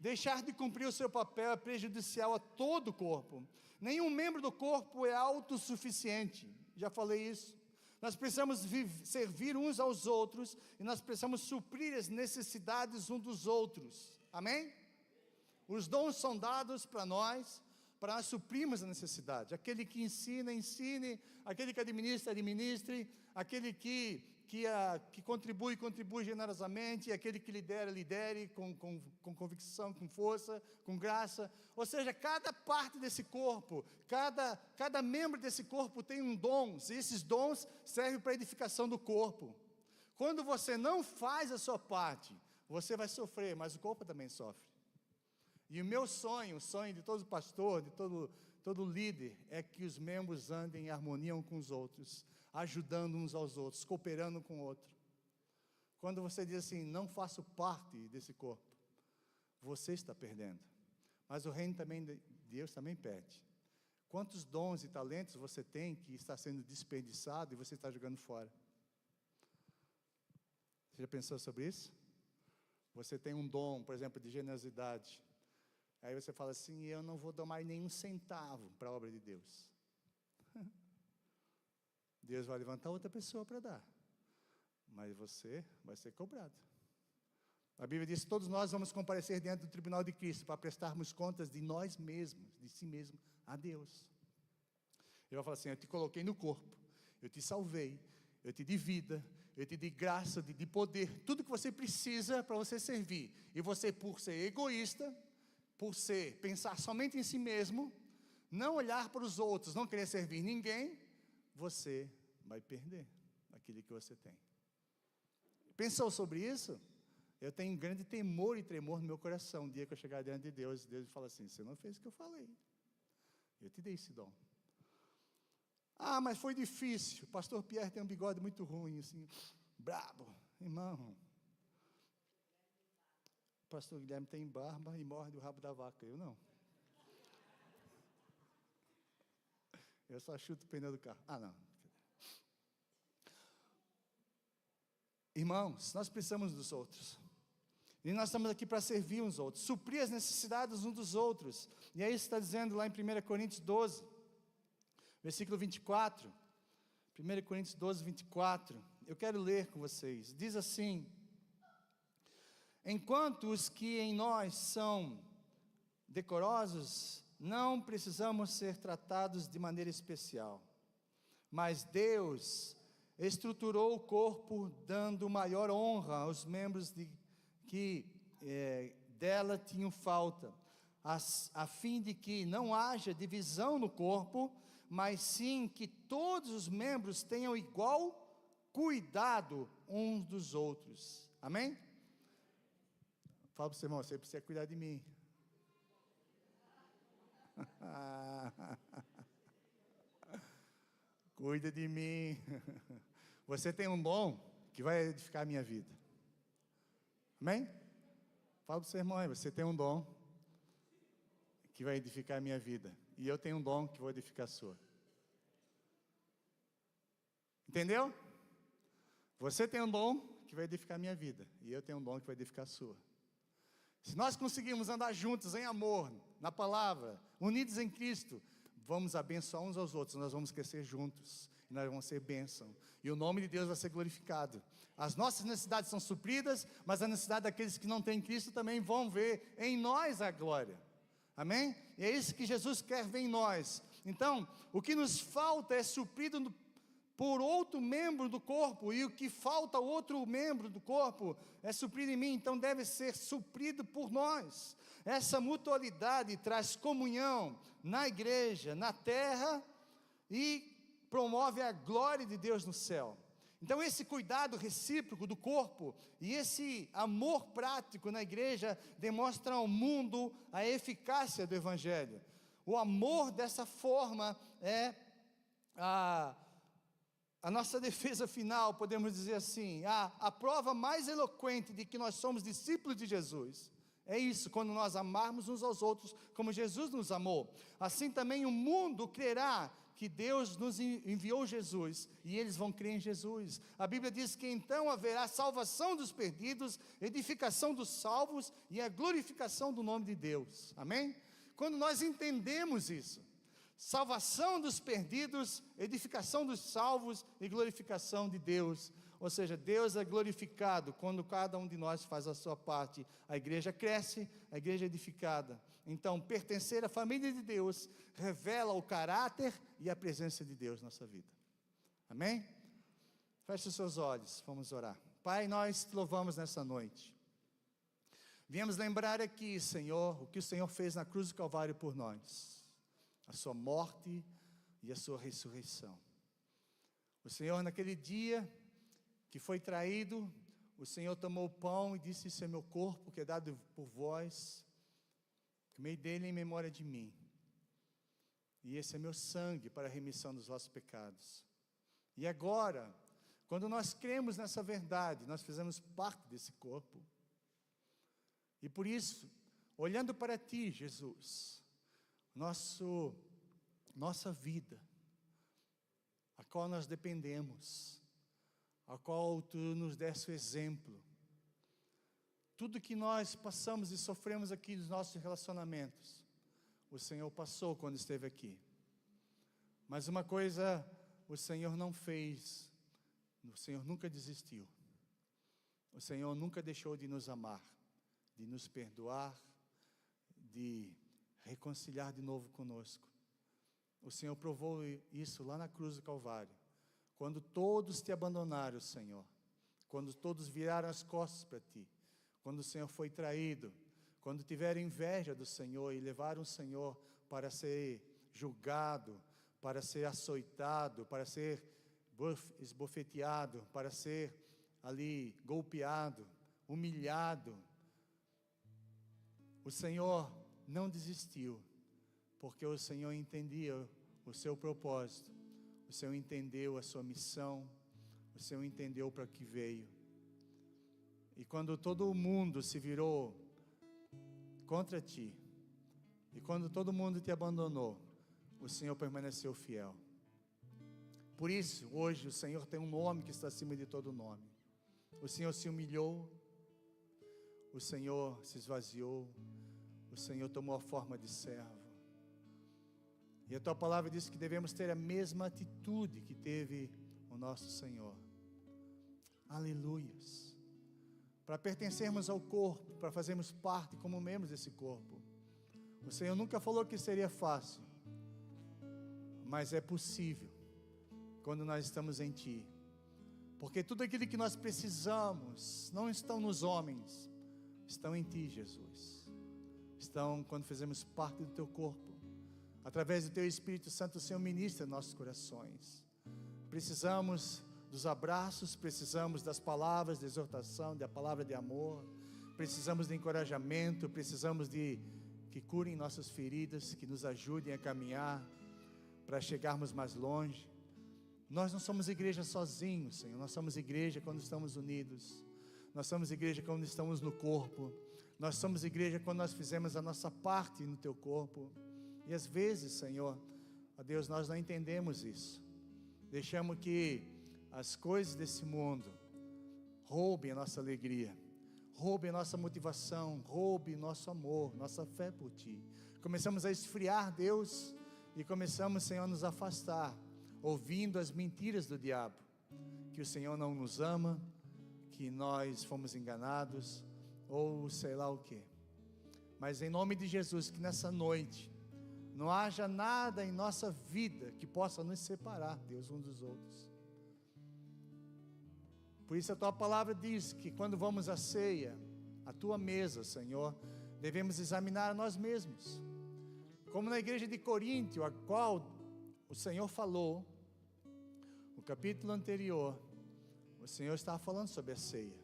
Deixar de cumprir o seu papel é prejudicial a todo o corpo. Nenhum membro do corpo é autossuficiente. Já falei isso. Nós precisamos servir uns aos outros e nós precisamos suprir as necessidades uns dos outros. Amém? Os dons são dados para nós suprirmos a necessidade. Aquele que ensina, ensine. Aquele que administra, administre. Aquele que contribui generosamente. Aquele que lidere com convicção, com força, com graça. Ou seja, cada parte desse corpo, cada membro desse corpo tem um dom. E esses dons servem para a edificação do corpo. Quando você não faz a sua parte, você vai sofrer, mas o corpo também sofre. E o meu sonho, o sonho de todo pastor, de todo líder, é que os membros andem em harmonia uns com os outros, ajudando uns aos outros, cooperando com o outro. Quando você diz assim, não faço parte desse corpo, você está perdendo. Mas o reino também de Deus também perde. Quantos dons e talentos você tem que está sendo desperdiçado e você está jogando fora? Você já pensou sobre isso? Você tem um dom, por exemplo, de generosidade. Aí você fala assim, eu não vou dar mais nenhum centavo para a obra de Deus. Deus vai levantar outra pessoa para dar. Mas você vai ser cobrado. A Bíblia diz que todos nós vamos comparecer diante do tribunal de Cristo para prestarmos contas de nós mesmos, de si mesmo, a Deus. Ele vai falar assim, eu te coloquei no corpo, eu te salvei, eu te dei vida, eu te dei graça, de poder, tudo que você precisa para você servir. E você, por ser egoísta, pensar somente em si mesmo, não olhar para os outros, não querer servir ninguém, você vai perder aquilo que você tem. Pensou sobre isso? Eu tenho um grande temor e tremor no meu coração, um dia que eu chegar diante de Deus, Deus fala assim, você não fez o que eu falei, eu te dei esse dom. Mas foi difícil, o pastor Pierre tem um bigode muito ruim, assim, brabo, irmão. O pastor Guilherme tem barba e morde o rabo da vaca, eu não. Eu só chuto o pneu do carro. Não. Irmãos, nós precisamos dos outros. E nós estamos aqui para servir uns outros, suprir as necessidades uns dos outros. E é isso que está dizendo lá em 1 Coríntios 12, versículo 24. 1 Coríntios 12, 24. Eu quero ler com vocês. Diz assim, enquanto os que em nós são decorosos, não precisamos ser tratados de maneira especial. Mas Deus estruturou o corpo, dando maior honra aos membros que dela tinham falta, a fim de que não haja divisão no corpo, mas sim que todos os membros tenham igual cuidado uns dos outros. Amém? Fala para o seu irmão, você precisa cuidar de mim. Cuida de mim. Você tem um dom que vai edificar a minha vida. Amém? Fala para o seu irmão aí, você tem um dom que vai edificar a minha vida. E eu tenho um dom que vou edificar a sua. Entendeu? Você tem um dom que vai edificar a minha vida. E eu tenho um dom que vai edificar a sua. Se nós conseguirmos andar juntos em amor, na palavra, unidos em Cristo, vamos abençoar uns aos outros, nós vamos crescer juntos, e nós vamos ser bênção, e o nome de Deus vai ser glorificado. As nossas necessidades são supridas, mas a necessidade daqueles que não têm Cristo também vão ver em nós a glória, amém? E é isso que Jesus quer ver em nós. Então, o que nos falta é suprido por outro membro do corpo, e o que falta ao outro membro do corpo é suprido em mim, então deve ser suprido por nós. Essa mutualidade traz comunhão na igreja, na terra, e promove a glória de Deus no céu. Então esse cuidado recíproco do corpo, e esse amor prático na igreja, demonstra ao mundo a eficácia do Evangelho. O amor dessa forma é a nossa defesa final, podemos dizer assim, a prova mais eloquente de que nós somos discípulos de Jesus, é isso, quando nós amarmos uns aos outros, como Jesus nos amou. Assim também o mundo crerá que Deus nos enviou Jesus, e eles vão crer em Jesus. A Bíblia diz que então haverá salvação dos perdidos, edificação dos salvos, e a glorificação do nome de Deus, amém? Quando nós entendemos isso, salvação dos perdidos, edificação dos salvos e glorificação de Deus. Ou seja, Deus é glorificado quando cada um de nós faz a sua parte. A igreja cresce, a igreja é edificada. Então, pertencer à família de Deus revela o caráter e a presença de Deus na nossa vida. Amém? Feche os seus olhos, vamos orar. Pai, nós te louvamos nessa noite. Viemos lembrar aqui, Senhor, o que o Senhor fez na cruz do Calvário por nós. A sua morte e a sua ressurreição. O Senhor, naquele dia que foi traído, o Senhor tomou o pão e disse: isso é meu corpo que é dado por vós, comei dele em memória de mim, e esse é meu sangue para a remissão dos vossos pecados. E agora, quando nós cremos nessa verdade, nós fizemos parte desse corpo, e por isso, olhando para ti, Jesus, nossa vida, a qual nós dependemos, a qual tu nos deste o exemplo, tudo que nós passamos e sofremos aqui nos nossos relacionamentos, o Senhor passou quando esteve aqui. Mas uma coisa o Senhor não fez, o Senhor nunca desistiu, o Senhor nunca deixou de nos amar, de nos perdoar, de reconciliar de novo conosco. O Senhor provou isso lá na cruz do Calvário, quando todos te abandonaram, Senhor, quando todos viraram as costas para ti, quando o Senhor foi traído, quando tiveram inveja do Senhor e levaram o Senhor para ser julgado, para ser açoitado, para ser esbofeteado, para ser ali golpeado, humilhado, o Senhor não desistiu, porque o Senhor entendia o seu propósito, o Senhor entendeu a sua missão, o Senhor entendeu para que veio. E quando todo mundo se virou contra ti, e quando todo mundo te abandonou, o Senhor permaneceu fiel. Por isso, hoje o Senhor tem um nome que está acima de todo nome. O Senhor se humilhou, o Senhor se esvaziou, o Senhor tomou a forma de servo. E a tua palavra diz que devemos ter a mesma atitude que teve o nosso Senhor. Aleluias. Para pertencermos ao corpo, para fazermos parte como membros desse corpo. O Senhor nunca falou que seria fácil, mas é possível quando nós estamos em ti. Porque tudo aquilo que nós precisamos não estão nos homens, estão em ti, Jesus. Estão quando fazemos parte do teu corpo. Através do teu Espírito Santo, o Senhor ministra nossos corações. Precisamos dos abraços, precisamos das palavras de exortação, da palavra de amor, precisamos de encorajamento, precisamos de que curem nossas feridas, que nos ajudem a caminhar para chegarmos mais longe. Nós não somos igreja sozinhos, Senhor. Nós somos igreja quando estamos unidos. Nós somos igreja quando estamos no corpo. Nós somos igreja quando nós fizemos a nossa parte no Teu corpo. E às vezes, Senhor, ó Deus, nós não entendemos isso. Deixamos que as coisas desse mundo roubem a nossa alegria, roubem a nossa motivação, roubem nosso amor, nossa fé por Ti. Começamos a esfriar, Deus, e começamos, Senhor, a nos afastar, ouvindo as mentiras do diabo, que o Senhor não nos ama, que nós fomos enganados, ou sei lá o que. Mas em nome de Jesus, que nessa noite não haja nada em nossa vida que possa nos separar, Deus, uns dos outros. Por isso a Tua palavra diz que quando vamos à ceia, à Tua mesa, Senhor, devemos examinar a nós mesmos. Como na igreja de Coríntio, a qual o Senhor falou, no capítulo anterior, o Senhor estava falando sobre a ceia.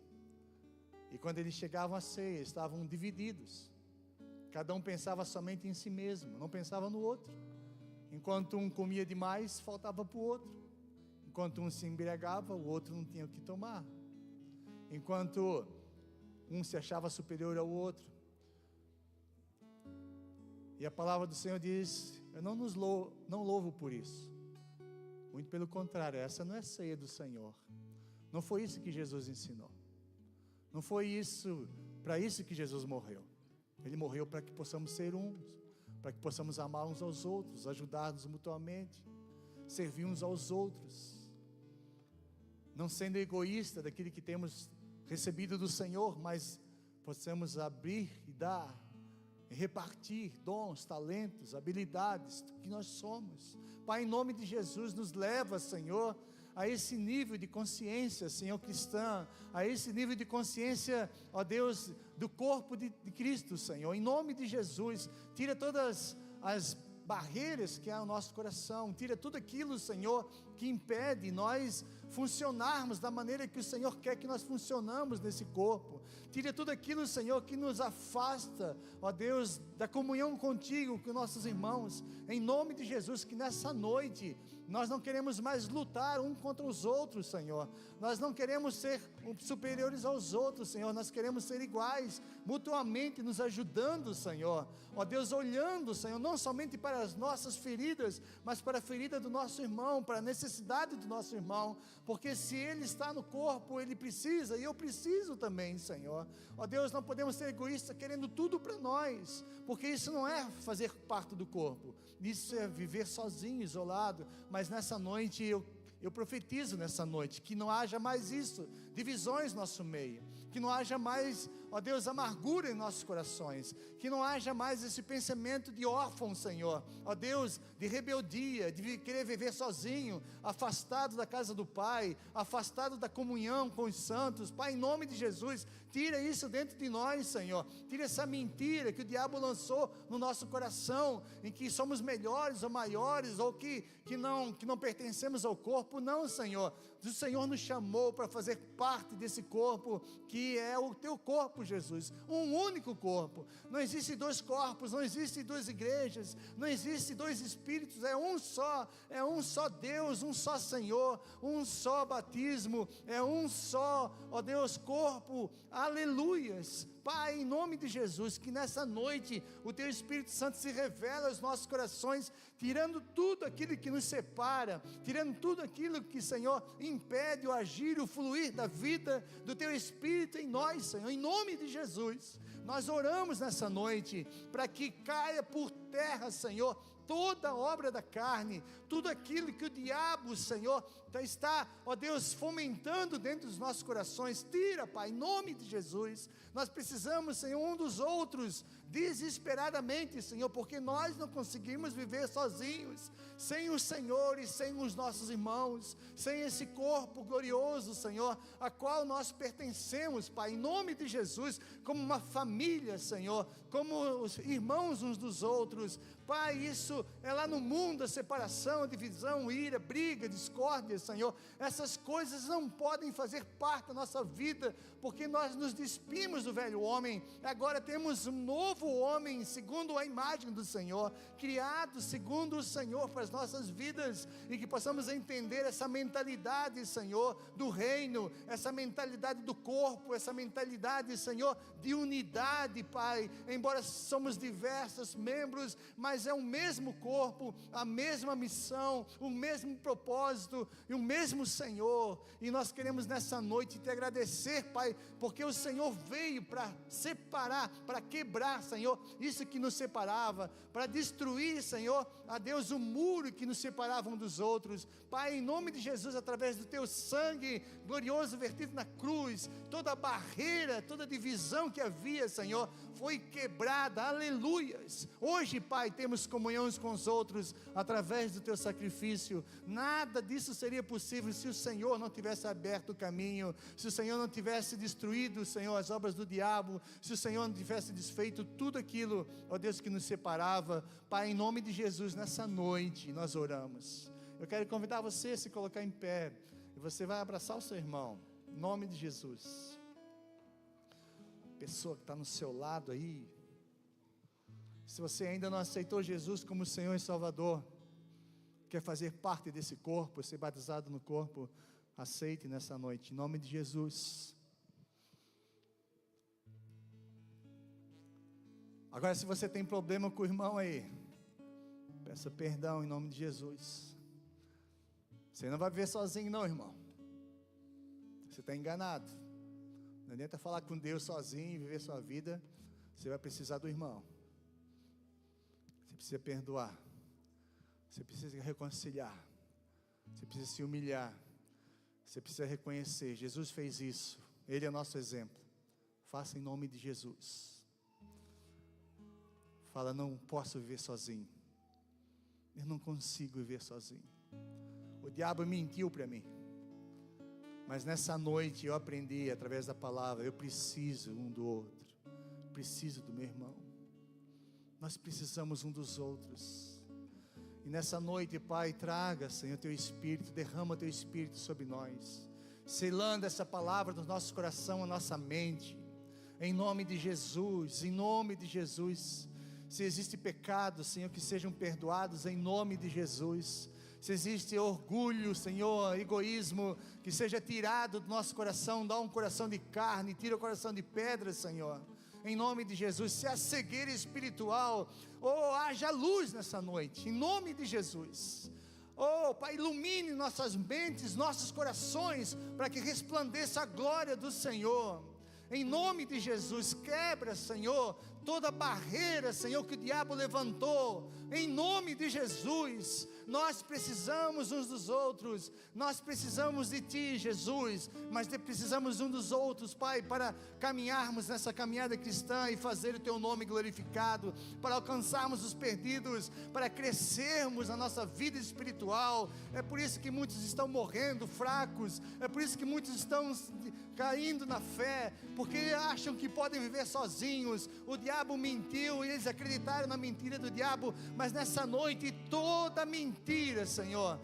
E quando eles chegavam à ceia, estavam divididos. Cada um pensava somente em si mesmo, não pensava no outro. Enquanto um comia demais, faltava para o outro. Enquanto um se embriagava, o outro não tinha o que tomar. Enquanto um se achava superior ao outro. E a palavra do Senhor diz: eu não louvo por isso. Muito pelo contrário, essa não é ceia do Senhor. Não foi isso que Jesus ensinou. Não foi isso, para isso que Jesus morreu. Ele morreu para que possamos ser uns, para que possamos amar uns aos outros, ajudar-nos mutuamente, servir uns aos outros, não sendo egoísta daquilo que temos recebido do Senhor, mas possamos abrir e dar, e repartir dons, talentos, habilidades que nós somos. Pai, em nome de Jesus, nos leva, Senhor, a esse nível de consciência, Senhor, cristã, a esse nível de consciência, ó Deus, do corpo de Cristo, Senhor, em nome de Jesus. Tira todas as barreiras que há no nosso coração, tira tudo aquilo, Senhor, que impede nós funcionarmos da maneira que o Senhor quer que nós funcionamos nesse corpo. Tira tudo aquilo, Senhor, que nos afasta, ó Deus, da comunhão contigo, com nossos irmãos, em nome de Jesus. Que nessa noite nós não queremos mais lutar um contra os outros, Senhor. Nós não queremos ser superiores aos outros, Senhor. Nós queremos ser iguais, mutuamente nos ajudando, Senhor. Ó Deus, olhando, Senhor, não somente para as nossas feridas, mas para a ferida do nosso irmão, para a necessidade do nosso irmão. Porque se ele está no corpo, ele precisa, e eu preciso também, Senhor. Ó Deus, não podemos ser egoístas querendo tudo para nós, porque isso não é fazer parte do corpo. Isso é viver sozinho, isolado. Mas nessa noite, eu profetizo nessa noite, que não haja mais isso, divisões no nosso meio, que não haja mais, ó Deus, amargura em nossos corações, que não haja mais esse pensamento de órfão, Senhor, ó Deus, de rebeldia, de querer viver sozinho, afastado da casa do Pai, afastado da comunhão com os santos. Pai, em nome de Jesus, tira isso dentro de nós, Senhor. Tira essa mentira que o diabo lançou no nosso coração, em que somos melhores ou maiores, ou que não pertencemos ao corpo. Não, Senhor. O Senhor nos chamou para fazer parte desse corpo, que é o teu corpo, Jesus. Um único corpo. Não existe dois corpos, não existe duas igrejas, não existe dois espíritos. É um só Deus, um só Senhor, um só batismo, é um só, ó Deus, corpo. Aleluias. Pai, em nome de Jesus, que nessa noite o Teu Espírito Santo se revela aos nossos corações, tirando tudo aquilo que nos separa, tirando tudo aquilo que, Senhor, impede o agir, o fluir da vida do Teu Espírito em nós, Senhor, em nome de Jesus. Nós oramos nessa noite para que caia por terra, Senhor, toda obra da carne, tudo aquilo que o diabo, Senhor, está, ó Deus, fomentando dentro dos nossos corações. Tira, Pai, em nome de Jesus. Nós precisamos, Senhor, um dos outros, desesperadamente, Senhor, porque nós não conseguimos viver sozinhos, sem o Senhor e sem os nossos irmãos, sem esse corpo glorioso, Senhor, a qual nós pertencemos, Pai, em nome de Jesus, como uma família, Senhor, como os irmãos uns dos outros. Pai, isso é lá no mundo, a separação, a divisão, ira, briga, discórdia, Senhor. Essas coisas não podem fazer parte da nossa vida, porque nós nos despimos do velho homem, agora temos um novo novo homem segundo a imagem do Senhor, criado segundo o Senhor para as nossas vidas, e que possamos entender essa mentalidade, Senhor, do reino, essa mentalidade do corpo, essa mentalidade, Senhor, de unidade, Pai. Embora somos diversos membros, mas é o mesmo corpo, a mesma missão, o mesmo propósito e o mesmo Senhor. E nós queremos nessa noite te agradecer, Pai, porque o Senhor veio para separar, para quebrar, Senhor, isso que nos separava, para destruir, Senhor, a Deus, o muro que nos separava um dos outros. Pai, em nome de Jesus, através do teu sangue glorioso vertido na cruz, toda barreira, toda divisão que havia, Senhor, foi quebrada, aleluias. Hoje, Pai, temos comunhão uns com os outros, através do teu sacrifício. Nada disso seria possível se o Senhor não tivesse aberto o caminho, se o Senhor não tivesse destruído, Senhor, as obras do diabo, se o Senhor não tivesse desfeito tudo aquilo, ó Deus, que nos separava. Pai, em nome de Jesus, nessa noite, nós oramos. Eu quero convidar você a se colocar em pé, e você vai abraçar o seu irmão, em nome de Jesus. Pessoa que está no seu lado aí, se você ainda não aceitou Jesus como Senhor e Salvador, quer fazer parte desse corpo, ser batizado no corpo, aceite nessa noite, em nome de Jesus. Agora, se você tem problema com o irmão aí, peça perdão em nome de Jesus. Você não vai viver sozinho não, irmão. Você está enganado. Não adianta falar com Deus sozinho e viver sua vida. Você vai precisar do irmão. Você precisa perdoar. Você precisa reconciliar. Você precisa se humilhar. Você precisa reconhecer. Jesus fez isso. Ele é nosso exemplo. Faça em nome de Jesus. Fala, não posso viver sozinho. Eu não consigo viver sozinho. O diabo mentiu para mim. Mas nessa noite eu aprendi através da palavra, eu preciso um do outro. Preciso do meu irmão. Nós precisamos um dos outros. E nessa noite, Pai, traga, Senhor, teu Espírito, derrama teu Espírito sobre nós, selando essa palavra no nosso coração, na nossa mente, em nome de Jesus, em nome de Jesus. Se existe pecado, Senhor, que sejam perdoados em nome de Jesus. Se existe orgulho, Senhor, egoísmo, que seja tirado do nosso coração, dá um coração de carne, tira o coração de pedra, Senhor, em nome de Jesus. Se há cegueira espiritual, haja luz nessa noite, em nome de Jesus. Pai, ilumine nossas mentes, nossos corações, para que resplandeça a glória do Senhor, em nome de Jesus. Quebra, Senhor, toda barreira, Senhor, que o diabo levantou, em nome de Jesus. Nós precisamos uns dos outros, nós precisamos de Ti, Jesus, mas precisamos uns dos outros, Pai, para caminharmos nessa caminhada cristã e fazer o Teu nome glorificado, para alcançarmos os perdidos, para crescermos na nossa vida espiritual. É por isso que muitos estão morrendo fracos, é por isso que muitos estão caindo na fé, porque acham que podem viver sozinhos. O diabo mentiu e eles acreditaram na mentira do diabo, mas nessa noite toda mentira, Senhor,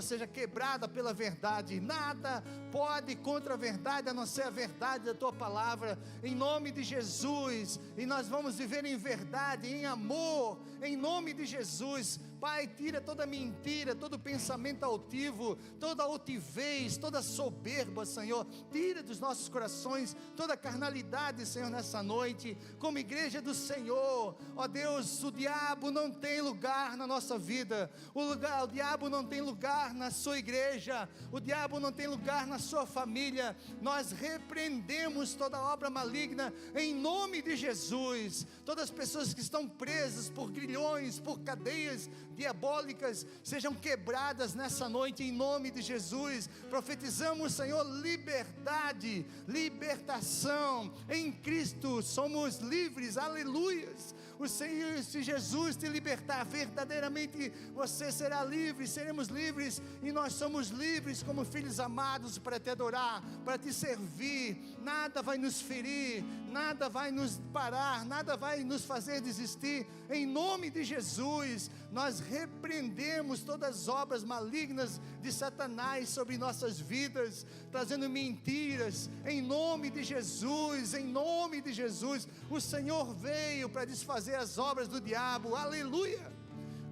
seja quebrada pela verdade. Nada pode contra a verdade, a não ser a verdade da Tua palavra, em nome de Jesus. E nós vamos viver em verdade, em amor, em nome de Jesus. Pai, tira toda mentira, todo pensamento altivo, toda altivez, toda soberba, Senhor, tira dos nossos corações toda carnalidade, Senhor, nessa noite, como igreja do Senhor. Ó Deus, o diabo não tem lugar na nossa vida, o diabo não tem lugar na sua igreja, o diabo não tem lugar na sua família. Nós repreendemos toda obra maligna, em nome de Jesus. Todas as pessoas que estão presas por grilhões, por cadeias diabólicas, sejam quebradas nessa noite, em nome de Jesus. Profetizamos, Senhor, liberdade, libertação, em Cristo somos livres, aleluias. O Senhor, se Jesus te libertar, verdadeiramente você será livre, seremos livres, e nós somos livres como filhos amados para te adorar, para te servir. Nada vai nos ferir, nada vai nos parar, nada vai nos fazer desistir. Em nome de Jesus, nós repreendemos todas as obras malignas de Satanás sobre nossas vidas, trazendo mentiras. Em nome de Jesus, em nome de Jesus, o Senhor veio para desfazer as obras do diabo. Aleluia!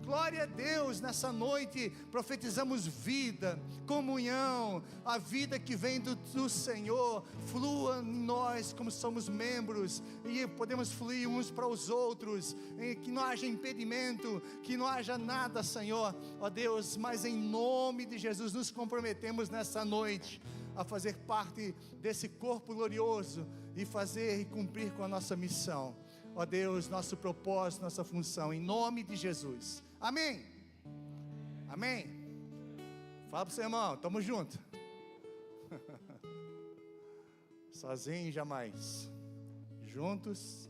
Glória a Deus. Nessa noite profetizamos vida, comunhão, a vida que vem do Senhor, flua em nós como somos membros, e podemos fluir uns para os outros, e que não haja impedimento, que não haja nada, Senhor, ó Deus, mas em nome de Jesus nos comprometemos nessa noite a fazer parte desse corpo glorioso, e fazer e cumprir com a nossa missão, ó Deus, nosso propósito, nossa função, em nome de Jesus. Amém. Amém. Fala para o seu irmão, estamos juntos. Sozinho jamais. Juntos